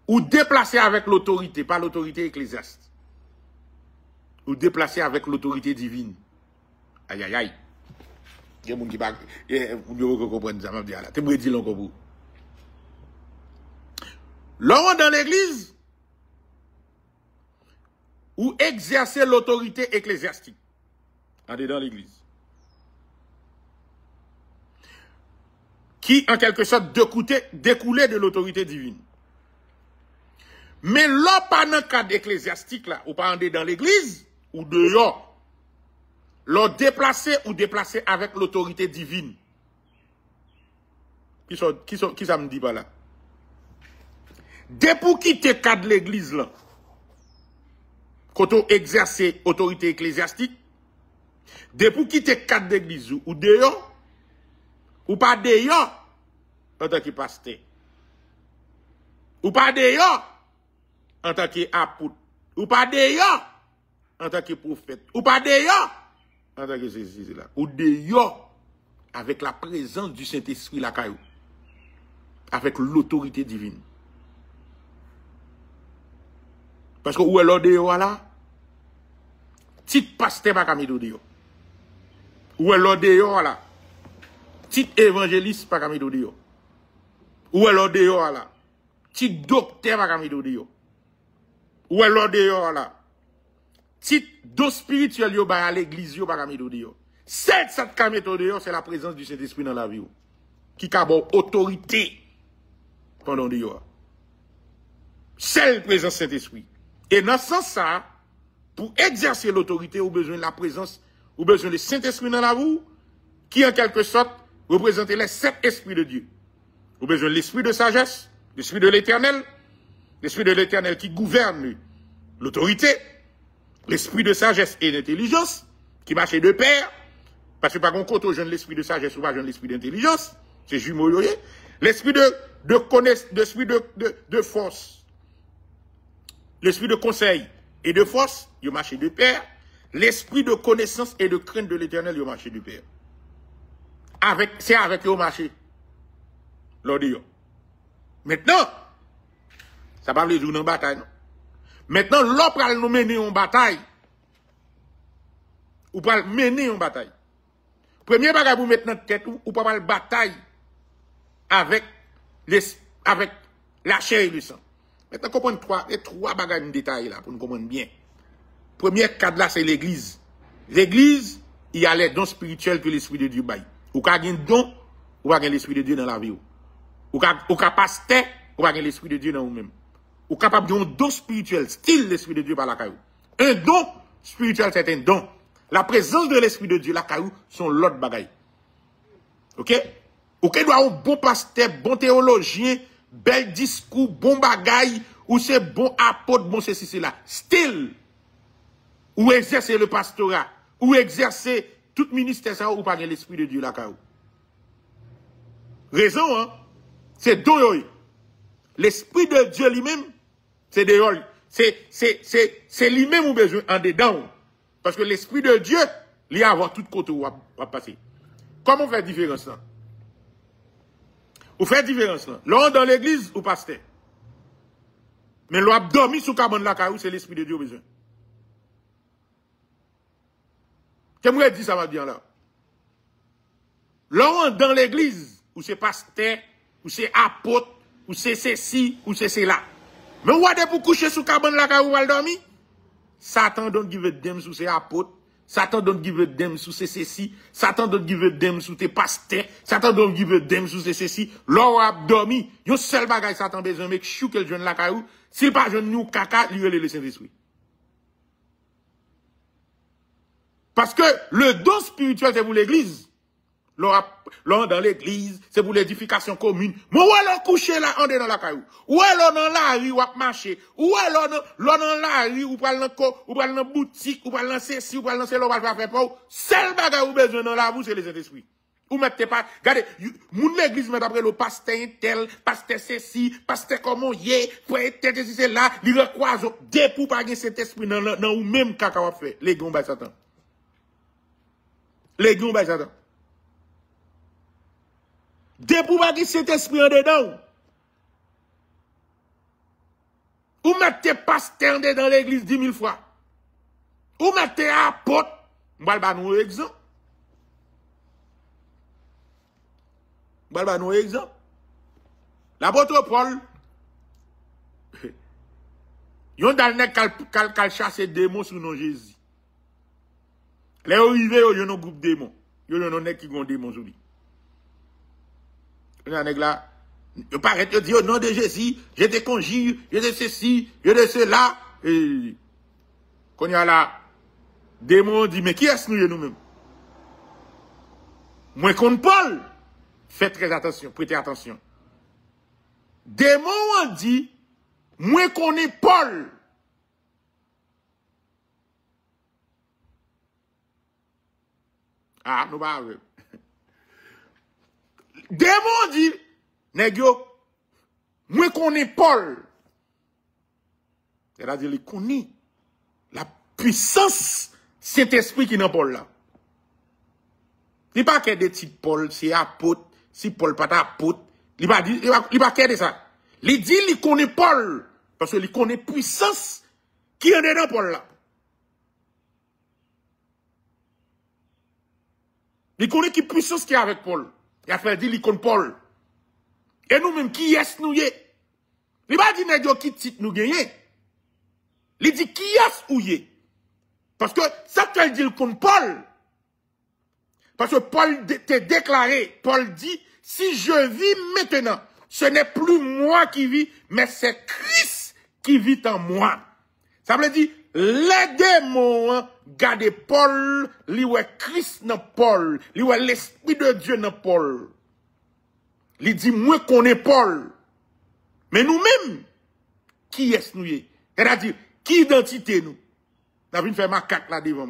Ou déplacer avec l'autorité, pas l'autorité ecclésiastique. Ou déplacer avec l'autorité divine. Aïe, aïe, aïe. Il y a des gens qui ne comprennent pas ça. Tu me dis encore pour. L'on dans l'église, ou exercer l'autorité ecclésiastique. En dedans l'église. Qui, en quelque sorte, découlait de l'autorité divine. Mais là, pas dans le cadre ecclésiastique, là, ou pas en dedans l'église, ou dehors, l'on déplacé ou déplacé avec l'autorité divine. Qui ça me dit pas là? Dès pour quitter le cadre de l'église, là, quand on exerce autorité ecclésiastique, dès pour quitter le cadre de l'église, ou dehors, ou pas dehors, en tant que pasteur, ou pas dehors, en tant qu'apôtre, ou pas dehors, en tant que prophète, ou pas dehors, en tant que ceci, là, ou dehors, avec la présence du Saint-Esprit, la caillou, avec l'autorité divine. Parce que où est l'ordre là? Petit pasteur pas camé dehors. Ou est l'ordre dehors là. Petit évangéliste pas comme dehors. Ou est l'ordre dehors là. Petit docteur pas comme dehors. Ou est l'ordre dehors là. Petit dos spirituel yo ba à l'église yo pas comme dehors. Cette comme dehors c'est la présence du Saint-Esprit dans la vie. Qui a bon autorité pendant dehors. C'est la présence du Saint-Esprit. Et dans ce sens ça, pour exercer l'autorité, ou besoin de la présence, ou besoin du Saint-Esprit dans la vie, qui en quelque sorte représente les 7 esprits de Dieu. Ou besoin de l'esprit de sagesse, l'esprit de l'éternel qui gouverne l'autorité, l'esprit de sagesse et d'intelligence, qui marche de pair, parce que par contre, quand on jeune l'esprit de sagesse ou pas jeune l'esprit d'intelligence, c'est jumeau, l'esprit de connaissance, l'esprit de force, l'esprit de conseil et de force, il marche de pair, l'esprit de connaissance et de crainte de l'éternel, il marche de pair. C'est avec eux marché. L'audio. Maintenant, ça va les jours en bataille. Non? Maintenant, l'autre va nous mener en bataille. Ou pas mener en bataille. Premier bagage pour mettre notre tête, ou pas mal bataille avec la chair et le sang. Maintenant, comprendre trois bagages en détail là, pour nous comprendre bien. Premier cadre là, c'est l'église. L'église, il y a les dons spirituels que l'Esprit de Dieu baille. Ou ka gen don, ou ka gen l'Esprit de Dieu dans la vie. Ou ka pasteur, ou ka gen l'Esprit de Dieu dans vous-même. Ou capable de un don spirituel, style l'Esprit de Dieu par la caillou. Un don spirituel, c'est un don. La présence de l'Esprit de Dieu, la caillou, sont l'autre bagaille. Ok? Ou que doit un bon pasteur, bon théologien, bel discours, bon bagaille, ou c'est bon apôtre, bon ceci, cela. Style. Ou exercer le pastorat, ou exercer tout ministère, ça, ou pas l'Esprit de Dieu, la caillou. Raison, hein? C'est don. L'Esprit de Dieu lui-même, c'est dehors. C'est lui-même ou besoin en dedans. Parce que l'Esprit de Dieu, il y a avoir tout côté où va passer. Comment on fait différence là? On fait différence là. L'on dans l'église ou pasteur. Mais l'on a dormi sous cabane la caillou, c'est l'Esprit de Dieu besoin. Qu'est-ce que je dis ça va bien là? L'on dans l'église, ou c'est pasteur, ou c'est apôtre, ou c'est ceci, ou c'est cela. Mais ou est pour coucher sous cabane la caillou ou dormir? Satan don't give a damn sous ses apôtres. Satan don't give a damn sous ses ceci. Satan don't give a damn sous tes pasteurs. Satan don't give a damn sous ses ceci. L'on a dormi. Yon seul bagay Satan besoin mec chou qu'elle jeune la caillou. S'il pas jeune nous caca, lui le Saint-Esprit. Parce que le don spirituel c'est pour l'église. L'on dans l'église, c'est pour l'édification commune. Mais où est l'on couché là, on est dans la caillou? Où est l'on dans la rue, ou à marcher? Où est l'on dans la rue, ou pas dans la boutique, ou pas dans ceci, ou pas dans cela, ou pas faire pas. Seul bagage ou besoin dans la bouche, c'est les Saint-Esprit. Ou mettez pas, regardez, mon l'église met après le pasteur tel, pasteur ceci, pasteur comment yé, tel, ceci, c'est là, il recroise, des pour pas gagner cet esprit dans ou même caca va faire. Les gars, Satan. Les gars, Satan. Des pour pas cet esprit en dedans. Ou mettez pasteur dans l'église 10 000 fois. Ou mettez apôtre. M'bal ba nou exemple. M'bal ba nou exemple. L'apôtre Paul. Yon dans nek kal chasse démons sous nom Jésus. Les arrivé yon un groupe démons. Yon un nek qui gon démons sous lui. Là, je paraît, je dis au nom de Jésus, je te conjure, je te ceci, je te cela. Et quand il y a là, démon dit, mais qui est-ce nous-mêmes? Moi, contre Paul, faites très attention, prêtez attention. Démon on dit, moi, connais Paul. Ah, nous pas. Démon dit, nègyo, moi connais Paul. C'est-à-dire, il connaît la puissance cet esprit qui est dans Paul là. Il n'y a pas que des titres Paul, c'est apôtre, si Paul pas apôtre. Il n'y a pas que de ça. Il dit, il connaît Paul. Parce qu'il connaît puissance qui est dans Paul là. Il connaît qui puissance qui est avec Paul. Il a fait dire il connaît Paul. Et nous-mêmes, qui est-ce nous y est? Il va dire n'est-ce qui titre nous gagner. Il dit qui est-ce ou y est? Parce que ça qu'elle dit contre Paul. Parce que Paul t'est déclaré. Paul dit, si je vis maintenant, ce n'est plus moi qui vis, mais c'est Christ qui vit en moi. Ça veut dire, les démons, gardez Paul, lui ouais Christ dans Paul, lui ouais l'Esprit de Dieu dans Paul. Il dit, moi connais Paul. Mais nous-mêmes, qui est-ce nous? C'est-à-dire, qui identité nous? Nous avons fait macaque là devant.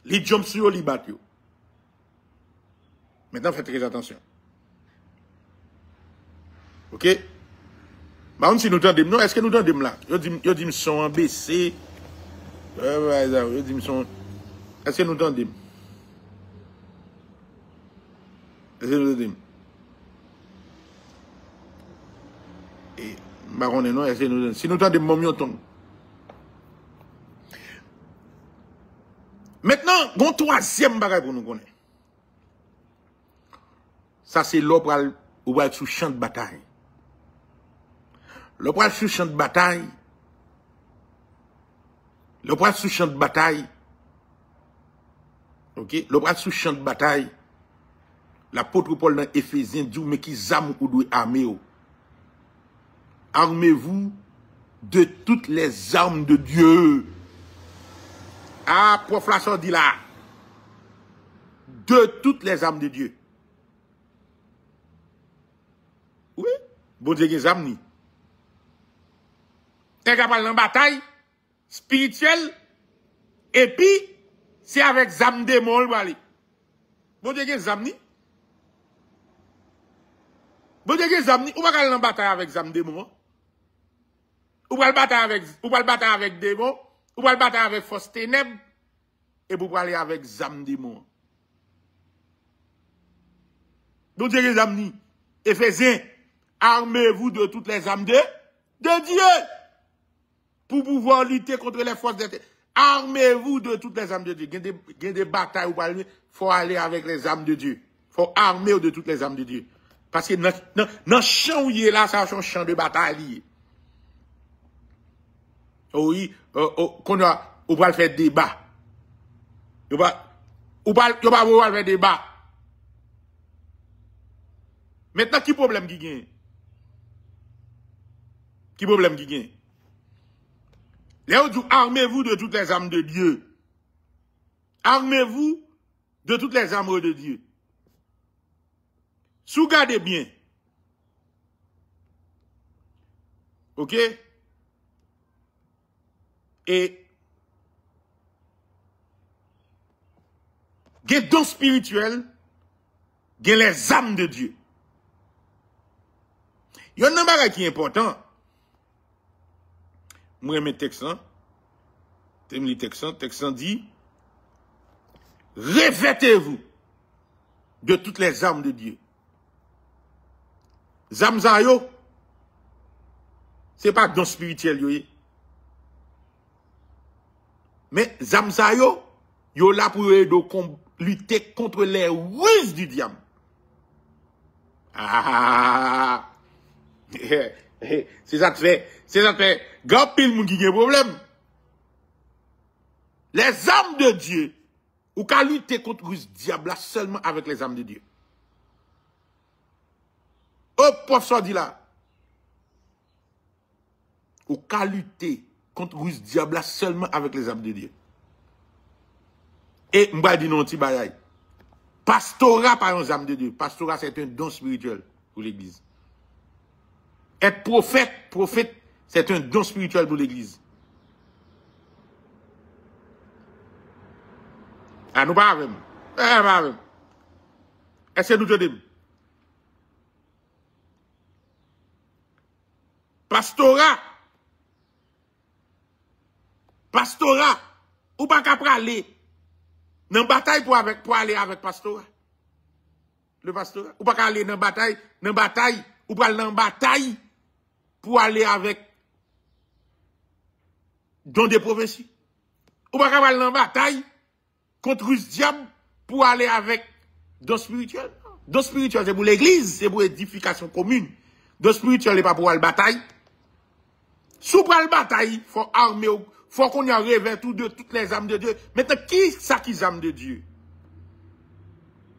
Les jumps sur les bateaux. Maintenant, faites très attention. Ok? Bah, si nous entendons, non, est-ce que nous entendons là? Yo dit, son en baissé. Yo dit, son. Est-ce que nous entendons? Est-ce que nous entendons? Et, bah, on est non, est-ce que nous entendons? Si nous entendons, mon mieux tombe. Maintenant, bon troisième bagage pour nous connaître. Ça, c'est l'opéra ou va être sous champ de bataille. L'opéra sous champ de bataille. L'opéra sous champ de bataille. Ok? L'opéra sous champ de bataille. L'apôtre Paul dans Éphésiens dit, mais qui zame ou doit armer. Armez-vous de toutes les armes de Dieu. Ah, prof la dit là. De toutes les armes de Dieu. Oui. Bon Dieu, les armes ni. T'es capable dans bataille spirituelle. Et puis, c'est avec zam démon, wali. Bon Dieu, les armes ni. Bon Dieu, les armes ni. Ou pas aller dans bataille avec zam démon. Ou pas le battre avec démon. Ou pas le battre avec force ténèbres. Et pour aller avec zam démon. Donc, les amis, Éphésiens, armez-vous de toutes les âmes de Dieu. Pour pouvoir lutter contre les forces de Dieu. Armez-vous de toutes les âmes de Dieu. Il y a des batailles où il faut aller avec les âmes de Dieu. Il faut armer de toutes les âmes de Dieu. Parce que dans le champ où il est là, c'est un champ de bataille. Oui, qu'on va faire débat. On va faire débat. Maintenant, qui problème qui gagne? Qui problème qui gagne? Léo dit, armez-vous de toutes les armes de Dieu. Armez-vous de toutes les armes de Dieu. Sous-gardez bien. Ok? Et il y a des dons spirituels, il y a les âmes de Dieu. Il y a un bagage qui est important. Moi, mes textes, le texte dit, revêtez-vous de toutes les armes de Dieu. Zam zayo, c'est pas don spirituel, yo. Mais zam zayo, yo là pour lutter contre les ruses du diable. Ah, c'est ça que fait, grand pile moun qui a un problème. Les âmes de Dieu, ou qu'à lutter contre le diable là seulement avec les âmes de Dieu. Oh, professeur dit là. Ou qu'à lutter contre le diable là seulement avec les âmes de Dieu. Et m'ba dit non ti bayay. Pastorat par les âmes de Dieu. Pastorat c'est un don spirituel pour l'église. Être prophète, c'est un don spirituel pour l'église. Ah, nous pas avec. Est-ce que nous te disons? Pastorat, ou pas qu'à aller dans bataille pour aller avec pastorat. Le pastorat, ou pas qu'à aller dans bataille, ou pas aller dans bataille pour aller avec don des provinces. Ou pas qu'à aller dans bataille contre le diable pour aller avec don spirituel. Don spirituel, c'est pour l'église, c'est pour édification commune. Don spirituel, n'est pas pour la bataille. Sous pour la bataille, faut armer, faut qu'on y arrive toutes les âmes de Dieu. Maintenant, qui ça qui les âmes de Dieu?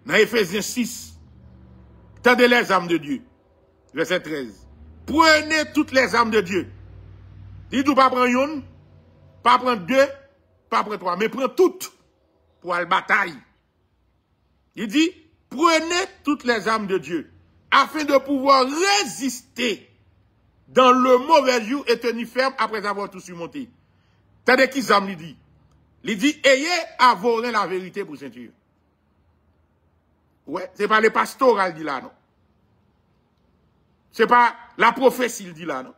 Dans Ephésiens 6, tendez les âmes de Dieu. Verset 13. Prenez toutes les âmes de Dieu. Dis-nous pas prendre une, pas prendre deux, pas prendre trois, mais prends toutes pour la bataille. Il dit, prenez toutes les âmes de Dieu, afin de pouvoir résister dans le mauvais jour et tenir ferme après avoir tout surmonté. Tandis qu'ils âmes, il dit, ayez à vos reins la vérité pour ceinture. Ouais, c'est pas le pastoral, dit là, non? C'est pas la prophétie, il dit là, non?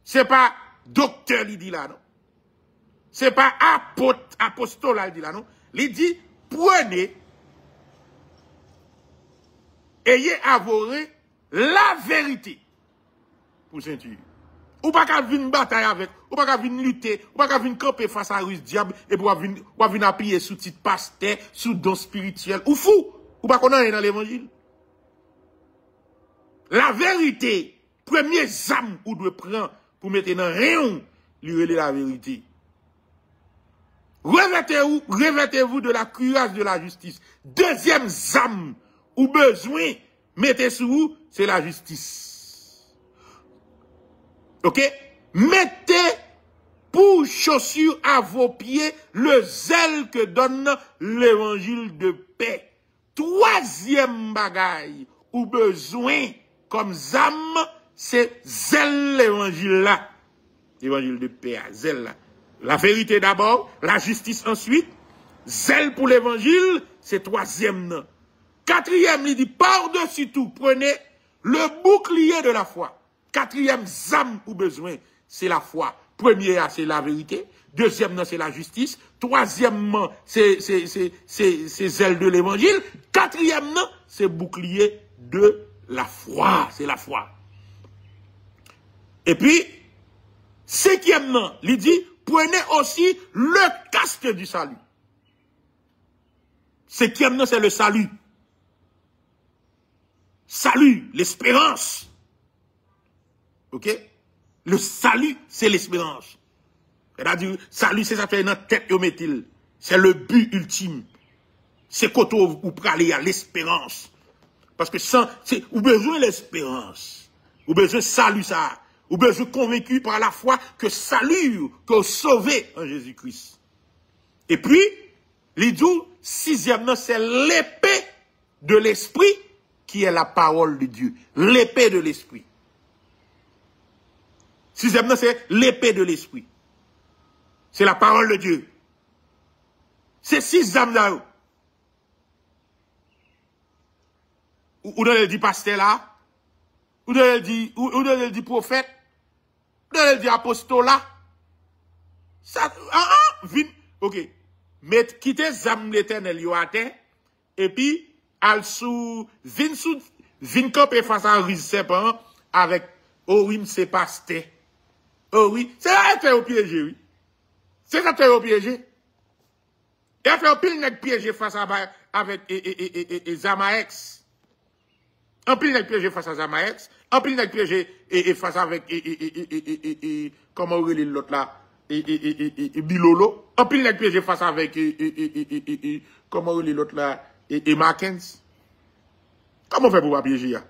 C'est pas docteur, il dit là, non? C'est pas apostolat, il dit là, non? Il dit, prenez, ayez à vos reins la vérité pour ceinture. Ou pas qu'à venir bataille avec, ou pas qu'à venir lutter, ou pas qu'à venir camper face à Russe diable, et pour venir appuyer sous titre pasteur, sous don spirituel, ou fou, ou pas qu'on a dans l'évangile. La vérité, premier âme ou doit prendre pour mettre dans rayon, lui relais la vérité. Revêtez-vous de la cuirasse de la justice. Deuxième âme ou besoin, mettez sous vous, c'est la justice. Ok? Mettez pour chaussure à vos pieds le zèle que donne l'évangile de paix. Troisième bagaille ou besoin comme âme, c'est zèle l'évangile là. L'évangile de paix, zèle là. La vérité d'abord, la justice ensuite, zèle pour l'évangile, c'est troisième. Quatrième, il dit, par-dessus tout, prenez le bouclier de la foi. Quatrième âme ou besoin, c'est la foi. Premier, c'est la vérité. Deuxième, c'est la justice. Troisièmement, c'est zèle de l'évangile. Quatrième, c'est bouclier de la foi. C'est la foi. Et puis, cinquièmement, il dit, prenez aussi le casque du salut. Cinquièmement, c'est le salut. Salut, l'espérance. Ok? Le salut, c'est l'espérance. C'est-à-dire, salut, c'est ça fait dans la tête, c'est le but ultime. C'est quand vous parlez à l'espérance. Parce que sans, vous avez besoin de l'espérance. Vous avez besoin de salut, ça. Vous avez besoin convaincu par la foi que salut, que sauvé en Jésus-Christ. Et puis, l'idou, sixièmement, c'est l'épée de l'esprit qui est la parole de Dieu. L'épée de l'esprit. Sixièmement, c'est l'épée de l'esprit. C'est la parole de Dieu. C'est six âmes là. Ou dans le dit pasteur là. Ou dans le dit prophète. Ou dans le dit apostolat. Ça, vin, ok. Mais quittez âme l'éternel yo atteint. Et puis, al sous, vin camper face à un serpent avec, oh oui, c'est pasteur. Oh oui, c'est là qu'il fait au piégé, oui. C'est ça qu'il fait au piégé. Il a fait un pile nèg piégé face à, avec, Zamaex. Un pile nèg piégé face à Zamaex. Un pile nèg piégé, face avec, comment on dit l'autre là, Bilolo. Un pile nèg piégé face avec, comment on dit l'autre là, Mackenzie. Comment on fait pour pas piéger, ya?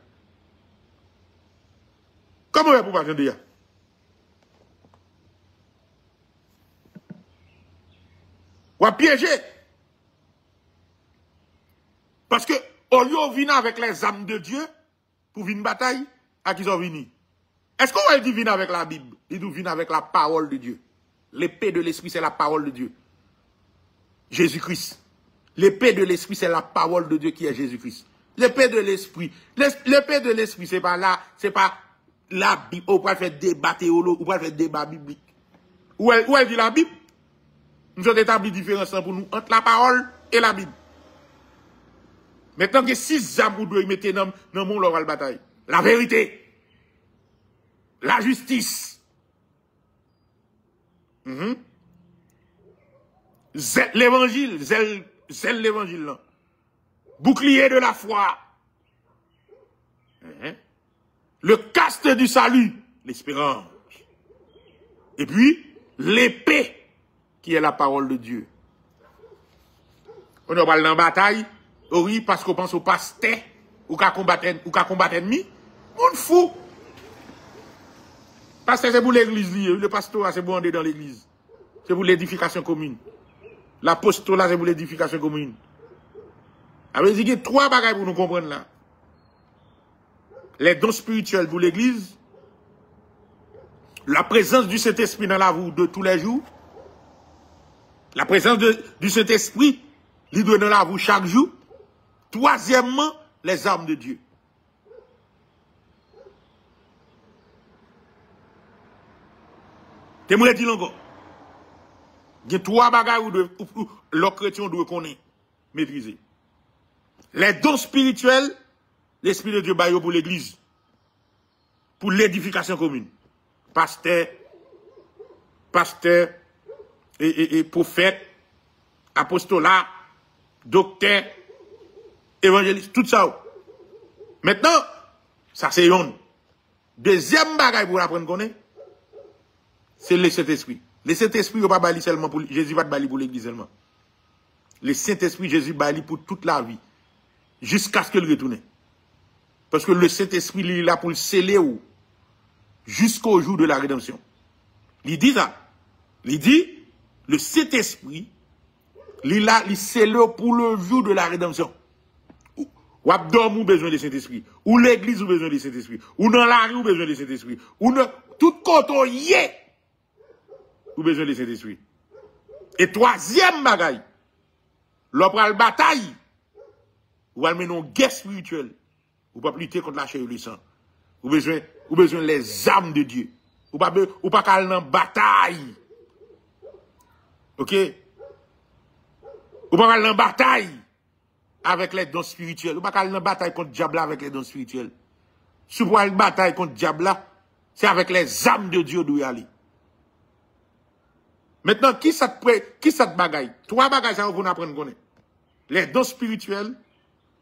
Comment on fait pour pas piéger, ya? Ou à piéger. Parce que, au lieu de venir avec les âmes de Dieu, pour venir bataille, à qui sont venus? Est-ce qu'on va dire venir avec la Bible? Il doit venir avec la parole de Dieu. L'épée de l'esprit, c'est la parole de Dieu. Jésus-Christ. L'épée de l'esprit, c'est la parole de Dieu qui est Jésus-Christ. L'épée de l'esprit. L'épée de l'esprit, c'est pas là, c'est pas la Bible. On peut faire débat théologique, on peut faire débat biblique. Où elle dit la Bible? Nous avons établi différence pour nous entre la parole et la Bible. Maintenant que 6 âmes vous devez mettre dans le monde la bataille. La vérité. La justice. L'évangile, zèle zèle l'évangile là. Bouclier de la foi. Le casque du salut, l'espérance. Et puis, l'épée, qui est la parole de Dieu. On va parler dans la bataille, oui, parce qu'on pense au pasteur, ou qu'à combattre ennemi. On fou. Pasteur, c'est pour l'église, le pastorat, c'est pour entrer dans l'église. C'est pour l'édification commune. L'apostolat, c'est pour l'édification commune. Alors, il y a 3 bagages pour nous comprendre là. Les dons spirituels pour l'église, la présence du Saint-Esprit dans la vie de tous les jours, la présence du Saint-Esprit, il doit dans la vie chaque jour. Troisièmement, les armes de Dieu. Tu me dis encore. Il y a 3 bagages où le chrétien doit connaître, maîtriser. Les dons spirituels, l'Esprit de Dieu baille pour l'église. Pour l'édification commune. Pasteur et prophète, apostolat, docteur, évangéliste, tout ça. Maintenant, ça c'est une. Deuxième bagaille pour apprendre qu'on est, c'est le Saint-Esprit. Le Saint-Esprit, il ne va pas seulement pour Jésus, va te pour l'église seulement. Le Saint-Esprit, Jésus va pour toute la vie. Jusqu'à ce qu'il retourne. Parce que le Saint-Esprit, il est là pour le sceller jusqu'au jour de la rédemption. Il dit ça. Il dit, le Saint-Esprit, il est là, il scelle pour le jour de la rédemption. Ou abdom ou besoin de Saint-Esprit. Ou l'église ou besoin de Saint-Esprit. Ou dans la rue ou besoin de Saint-Esprit. Ou dans tout côté y est. Ou besoin de Saint-Esprit. Et troisième bagaille. L'opéra de bataille. Ou va mener une guerre spirituelle. Ou pas lutter contre la chair et le sang. Ou besoin les armes de Dieu. Ou pas qu'aller dans bataille. OK? Ou pas aller dans bataille avec les dons spirituels. Ou pas aller dans bataille contre le diable avec les dons spirituels. Si vous aller bataille contre le diable, c'est avec les armes de Dieu d'où y aller. Maintenant, qui ça te bagaille? 3 bagailles, ça vous apprendre connaître. Les dons spirituels,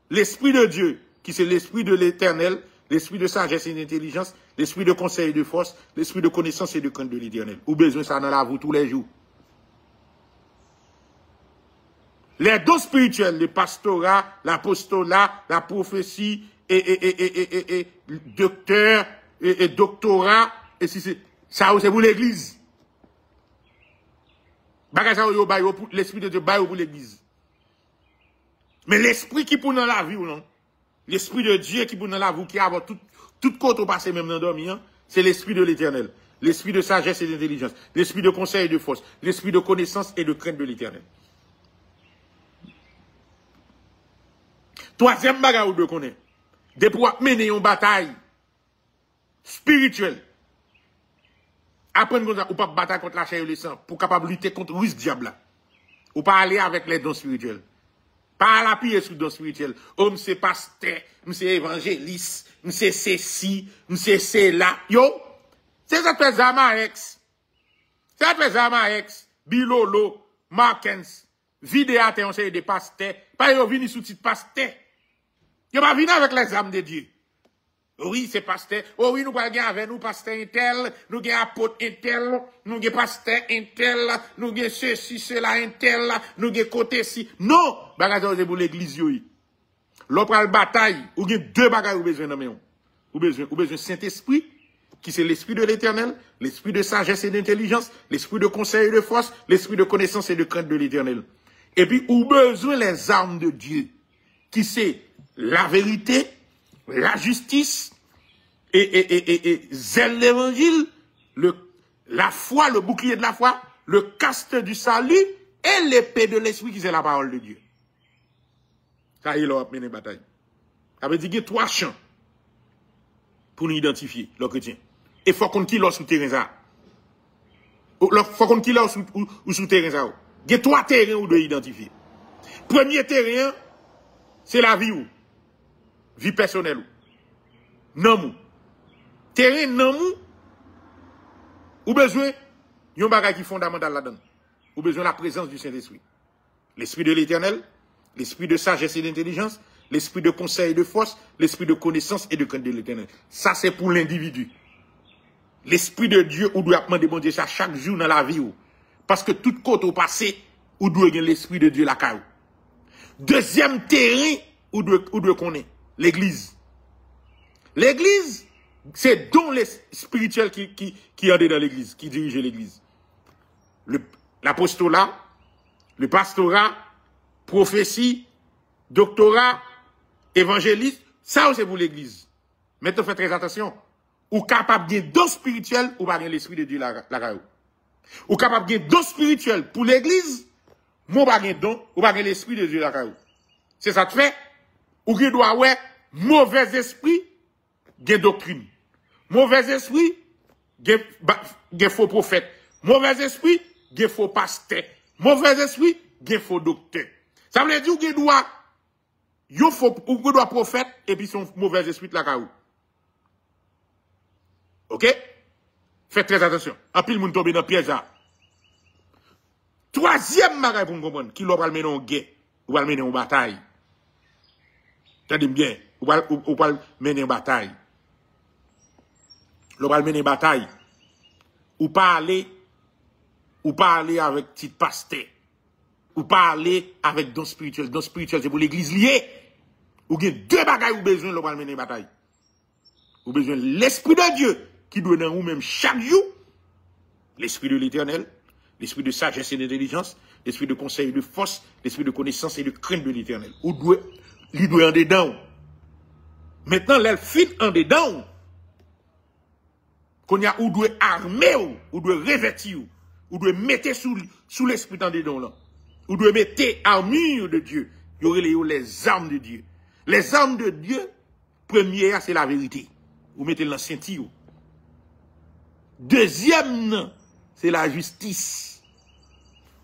l'Esprit de Dieu, qui c'est l'Esprit de l'Éternel, l'Esprit de sagesse et d'intelligence, l'Esprit de conseil et de force, l'Esprit de connaissance et de crainte de l'Éternel. Ou besoin ça dans la vie tous les jours. Les dons spirituels, le pastorat, l'apostolat, la prophétie, et docteur, et doctorat, et si c'est, ça c'est pour l'église. Bagage ça l'Esprit de Dieu baille pour l'église. Mais l'esprit qui pour dans la vie ou non? L'Esprit de Dieu qui pour dans la vie, qui a tout côté au passé même dans dormir, c'est l'Esprit de l'Éternel. L'Esprit de sagesse et d'intelligence. L'Esprit de conseil et de force. L'Esprit de connaissance et de crainte de l'Éternel. Troisième bagage de connaître. De pouvoir mener une bataille spirituelle. Apprendre comme ça, ou pas bataille contre la chair et le sang, pour capable lutter contre le diable. Ou pas aller avec les dons spirituels. Pas à l'appuyer sur les dons spirituels. Oh, m'se pasteur, m'se évangéliste, m'se ceci, m'se cela. Yo, c'est ça que fait Zamaex. C'est ça que fait Zamaex, Bilolo, Markens, Vidéate, on sait des pasteurs. Pas yo vini sous titre pasteur. Yo pas vini avec les âmes de Dieu. Oui, c'est pasteur. Oh oui, nous pas gagner avec nous pasteur intel, nous gagne apôtre intel, nous gagne pasteur intel, nous gagne ceci, cela intel, nous gagne côté ci. Non, bagage c'est pour l'église yo. L'opéra bataille, ou gagne 2 bagages ou besoin de nous. Ou besoin Saint-Esprit qui c'est l'Esprit de l'Éternel, l'Esprit de sagesse et d'intelligence, l'Esprit de conseil et de force, l'Esprit de connaissance et de crainte de l'Éternel. Et puis ou besoin les armes de Dieu qui c'est la vérité, la justice et zèle l'évangile, la foi, le bouclier de la foi, le casque du salut et l'épée de l'esprit qui c'est la parole de Dieu. Ça y est, là, on a mené bataille. Ça veut dire qu'il y a 3 champs pour nous identifier, le chrétien. Et il faut qu'on kill sous terrain ça. Il faut qu'on kill sous terrain ça. Il y a 3 terrains où de identifier. Premier terrain, c'est la vie ou. Vie personnelle ou. Non. Terrain non ou besoin yon bagay qui fondamental là-dedans. Ou besoin la présence du Saint-Esprit. L'Esprit de l'Éternel, L'esprit de sagesse et d'intelligence, l'esprit de conseil et de force, l'esprit de connaissance et de crainte de l'éternel. Ça, c'est pour l'individu. L'esprit de Dieu, ou doit demander bon Dieu ça chaque jour dans la vie. Parce que tout côté au passé, ou doit gagner l'esprit de Dieu la caille. Deuxième terrain, ou doit connaître l'église. L'église, c'est don les spirituels qui est dans l'église, qui dirige l'église. L'apostolat, le pastorat, prophétie, doctorat, évangéliste, ça c'est pour l'église. Maintenant, faites très attention. Ou capable de don spirituel, ou pas l'esprit de Dieu la caille. Ou capable de don spirituel pour l'église, moi pas don, ou pas l'esprit de Dieu la caille. C'est ça que fait. Ou qui doit ouais mauvais esprit, gen doctrine. Mauvais esprit, gen faux prophète. Mauvais esprit, gen faux pasteur. Mauvais esprit, gen faux docteur. Ça veut dire qu'il doit ou doit prophète et puis son mauvais esprit la caillou. OK? Faites très attention. En pile moun tombe dans piège là. Troisième bagage pour comprendre qui l'a mener en guerre ou va mener en bataille. Tendez bien, ou va mener en bataille. L'on va mener en bataille. Ou pas aller avec petit pasteur. Ou pas aller avec don spirituel. Don spirituel, c'est pour l'église liée. Ou bien deux bagailles ou besoin, l'on va mener en bataille. Ou besoin l'esprit de Dieu qui doit dans vous-même chaque jour. L'esprit de l'éternel. L'esprit de sagesse et d'intelligence. L'esprit de conseil et de force. L'esprit de connaissance et de crainte de l'éternel. Ou doit en dedans. Maintenant, l'elfine en dedans. Qu'on y a ou doit armer ou doit revêtir ou doit mettre sous l'esprit en dedans là. Ou doit mettre armure de Dieu. Il y aurait les armes de Dieu. Les armes de Dieu, première, c'est la vérité. Vous mettez dans ceinture. Deuxième, c'est la justice.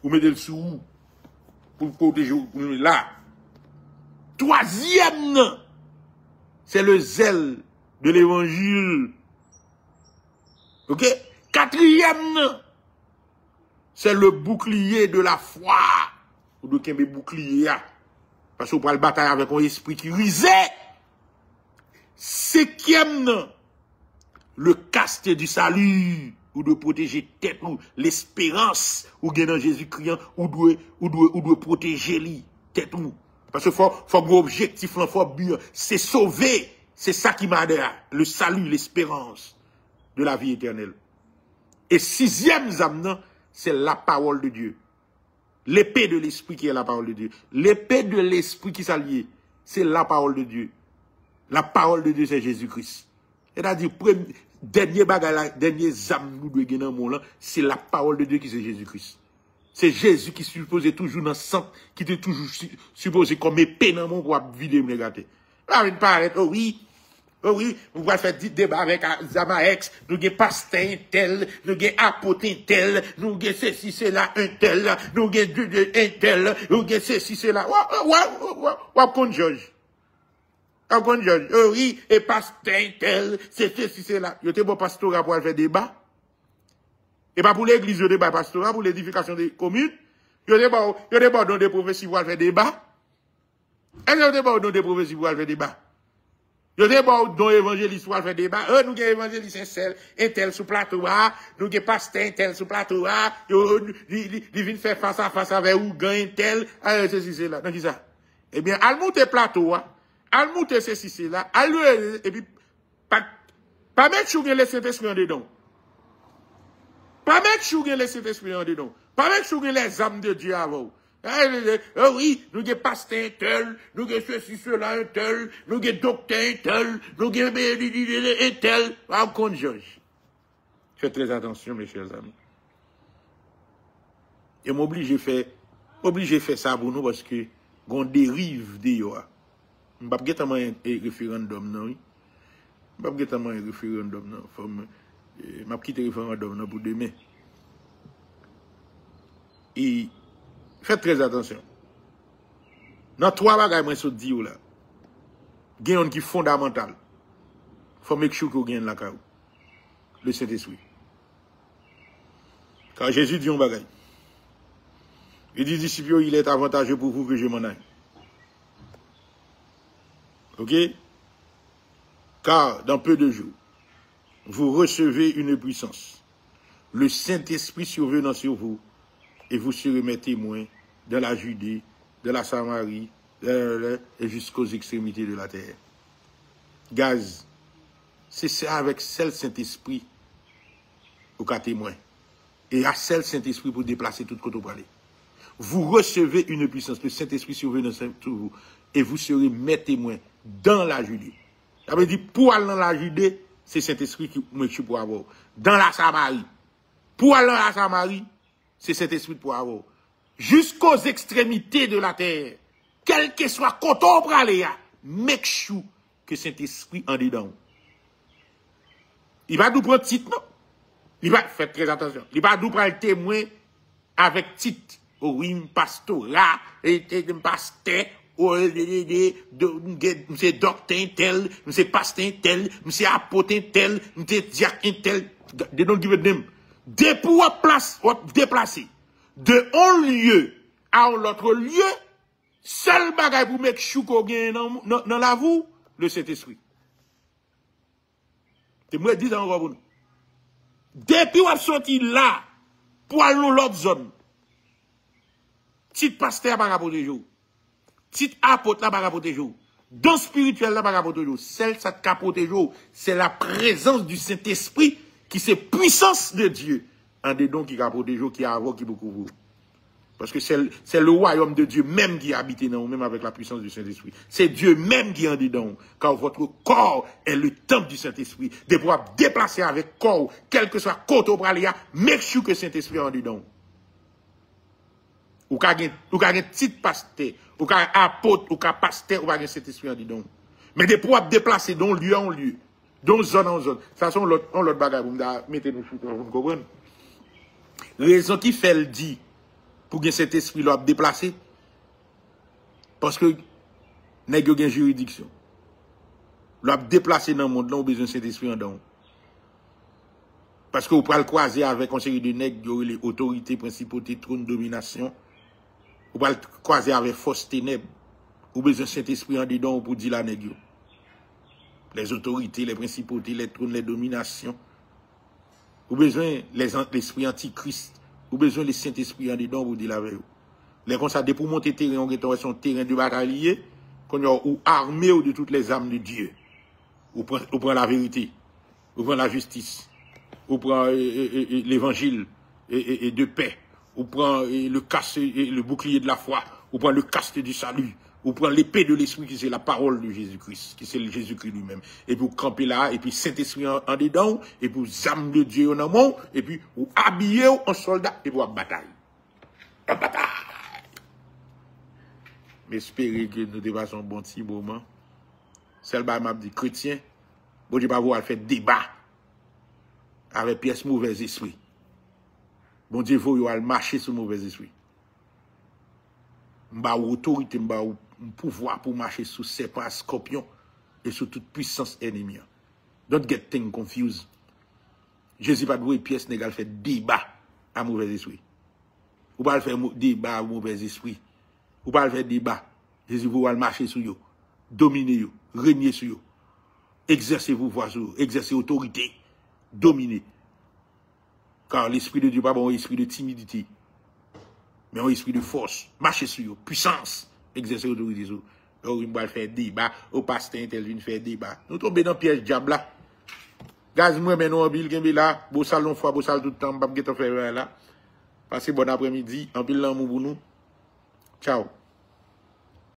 Vous mettez le sous pour protéger là. Troisième, c'est le zèle de l'évangile. OK? Quatrième, c'est le bouclier de la foi. Ou de qu'un bouclier. Parce qu'on prend le bataille avec un esprit qui risait. Cinquième, le casque du salut. Ou de protéger tête ou l'espérance. Ou gain dans Jésus-Christ. Ou de protéger lui. Tête ou. Parce que faut objectif, faut but, c'est sauver. C'est ça qui m'a dit. Le salut, l'espérance de la vie éternelle. Et sixième âme, c'est la parole de Dieu. L'épée de l'esprit qui est la parole de Dieu. L'épée de l'esprit qui s'allie, c'est la parole de Dieu. La parole de Dieu, c'est Jésus-Christ. C'est-à-dire, dernier bagage, dernier âme nous devons gagner dans le monde, c'est la parole de Dieu qui c'est Jésus-Christ. C'est Jésus qui supposé toujours dans le sang, qui était toujours supposé comme épée dans le monde pour vider me gâter. Là, il paraît, oh oui, vous pouvez faire des débats avec Zamaex, nous avons pasteur tel, nous avons apôtre tel, nous avons ceci, c'est là, un tel, nous avons un tel, nous avons ceci, c'est là. Wap George. Oh oui, et pasteur tel, c'est ceci, c'est là. Yo te bon pastorat pour faire débat. Et pas pour l'église, yo te bon pastorat, pour l'édification des communes. Yo te bon dans des prophéties pour faire débat. Et yo te bon dans des prophéties pour faire débat. Yo te bon dans évangéliste pour faire débat. Nous avons évangéliste un tel sous plateau, nous avons pasteur un tel sous plateau, il vient faire face à face avec ou gagne tel, ceci, c'est là. Donc, ça. Eh bien, al monter plateau, al monter ceci, c'est là, et puis, pas mettre chou les Saint-Esprit en dedans. Pas mettre chou les Saint-Esprit en dedans. Pas mettre chou les âmes de Dieu avant. Oh oui, nous avons pasteur un tel, nous avons ceci, cela, un tel, nous avons docteur un tel, nous avons un tel, en compte Georges. Faites très attention, mes chers amis. Et m'oblige faire ça pour nous parce que, on dérive de yo. Je ne vais pas faire un référendum, non? Je ne vais pas faire un référendum, non? Je vais quitter le référendum pour demain. Et, faites très attention. Dans trois bagages, moi, je dis là. Il y a un qui est fondamental. Il faut make sure que vous gagnez la carte. Le Saint-Esprit. Quand Jésus dit un bagage, il dit, disciples, il est avantageux pour vous que je m'en aille. Ok? Car dans peu de jours, vous recevez une puissance. Le Saint-Esprit survenant sur vous, et vous serez mes témoins de la Judée, de la Samarie, et jusqu'aux extrémités de la terre. Gaz, c'est ça avec seul Saint-Esprit au cas témoin. Et à seul Saint-Esprit pour déplacer tout côté au palais. Vous recevez une puissance, le Saint-Esprit survenant sur vous, et vous serez mes témoins dans la Judée. Ça veut dire, pour aller dans la Judée, c'est Saint-Esprit qui me tue pour avoir. Dans la Samarie. Pour aller dans la Samarie, c'est Saint-Esprit pour avoir. Jusqu'aux extrémités de la terre. Quel que soit côté au palais, make sure que Saint-Esprit en dedans. Il va nous prendre titre, non? Il va, faites très attention. Il va nous prendre témoin avec titre. Oui, pastorat, pasteur, monsieur docteur tel, monsieur pasteur tel, monsieur apôtre tel, monsieur diacre tel. They don't give a damn. Dès pour déplacer de un lieu à l'autre lieu, seul bagage pour mettre chou qu'on gagne dans la vous, le Saint-Esprit. C'est moi dis encore pour nous. Depuis on sorti là, pour aller dans l'autre zone, petit pasteur par rapport de jour, petit apôtre là par rapport de jour, don spirituel là par rapport de jour, celle ça capote jour, c'est la présence du Saint-Esprit qui c'est puissance de Dieu. Un des dons qui capote jour qui a avant qui beaucoup vous. Parce que c'est le royaume de Dieu même qui habite dans vous, même avec la puissance du Saint-Esprit. C'est Dieu même qui en dedans. Car votre corps est le temple du Saint-Esprit. De pouvoir déplacer avec corps, quel que soit côté au bralia, make sure que Saint-Esprit en dedans. Ou qu'un petit pasteur, ou qu'un apôtre, ou qu'un pasteur, ou qu'un Saint-Esprit en dedans. Mais de pouvoir déplacer d'un lieu en lieu, d'une zone en zone. Ça, c'est l'autre bagage. Vous mettez-nous sous vous comprenez? Raison qui fait le dit. Pour que cet esprit là déplacé, parce que nèg yo gen juridiction. L'a déplacé dans le monde, là, on besoin de cet esprit en dedans. Parce que vous pouvez le croiser avec un série de nèg yo les autorités, principautés, trône, domination. Vous pouvez le croiser avec force ténèbres. Vous besoin de cet esprit en dedans pour dire la nèg yo. Les autorités, les principautés, les trônes, les dominations. Vous besoin l'esprit antichrist. Vous avez besoin de Saint-Esprit en dedans pour dire la veille. Les comme ça, pour monter terrain, on est son terrain de bataille, ou armé de toutes les âmes de Dieu. Vous prenez la vérité, vous prenez la justice, vous prenez l'évangile et de paix, vous prenez le bouclier de la foi, vous prenez le casque du salut, vous prenez l'épée de l'esprit qui c'est la parole de Jésus-Christ, qui c'est le Jésus-Christ lui-même. Et puis vous campez là, et puis Saint-Esprit en dedans, et puis vous âmes de Dieu en amont, et puis vous habillez en soldat, et vous en bataille. En bataille. Mais espérez que nous dépassons un bon petit moment. Celle m'a dit chrétien, bon Dieu va voir faire débat avec pièce mauvais esprit. Bon Dieu va marcher sur mauvais esprit. M'a autorité, m'a pouvoir pour marcher sous serpent, scorpion et sous toute puissance ennemie. Don't get things confused. Jésus pas de pièce négal fait débat à mauvais esprit. Ou pas le faire débat à mauvais esprit. Ou pas le faire débat. Jésus va marcher sur eux, dominer eux, régner sur eux. Exercez vos voix sur eux, exercez autorité, dominer. Car l'esprit de Dieu pas un esprit de timidité, mais un esprit de force. Marchez sur eux, puissance. Exercer autorité sur eux. Donc, il va faire débat, au pasteur intervient faire débat. Nous tombons dans le piège diable là. Gaz, moi, maintenant, en pile, là, beau salon, fois, beau salon tout le temps, pas de faire là. Passez bon après-midi, en pile, là, pour nous. Ciao.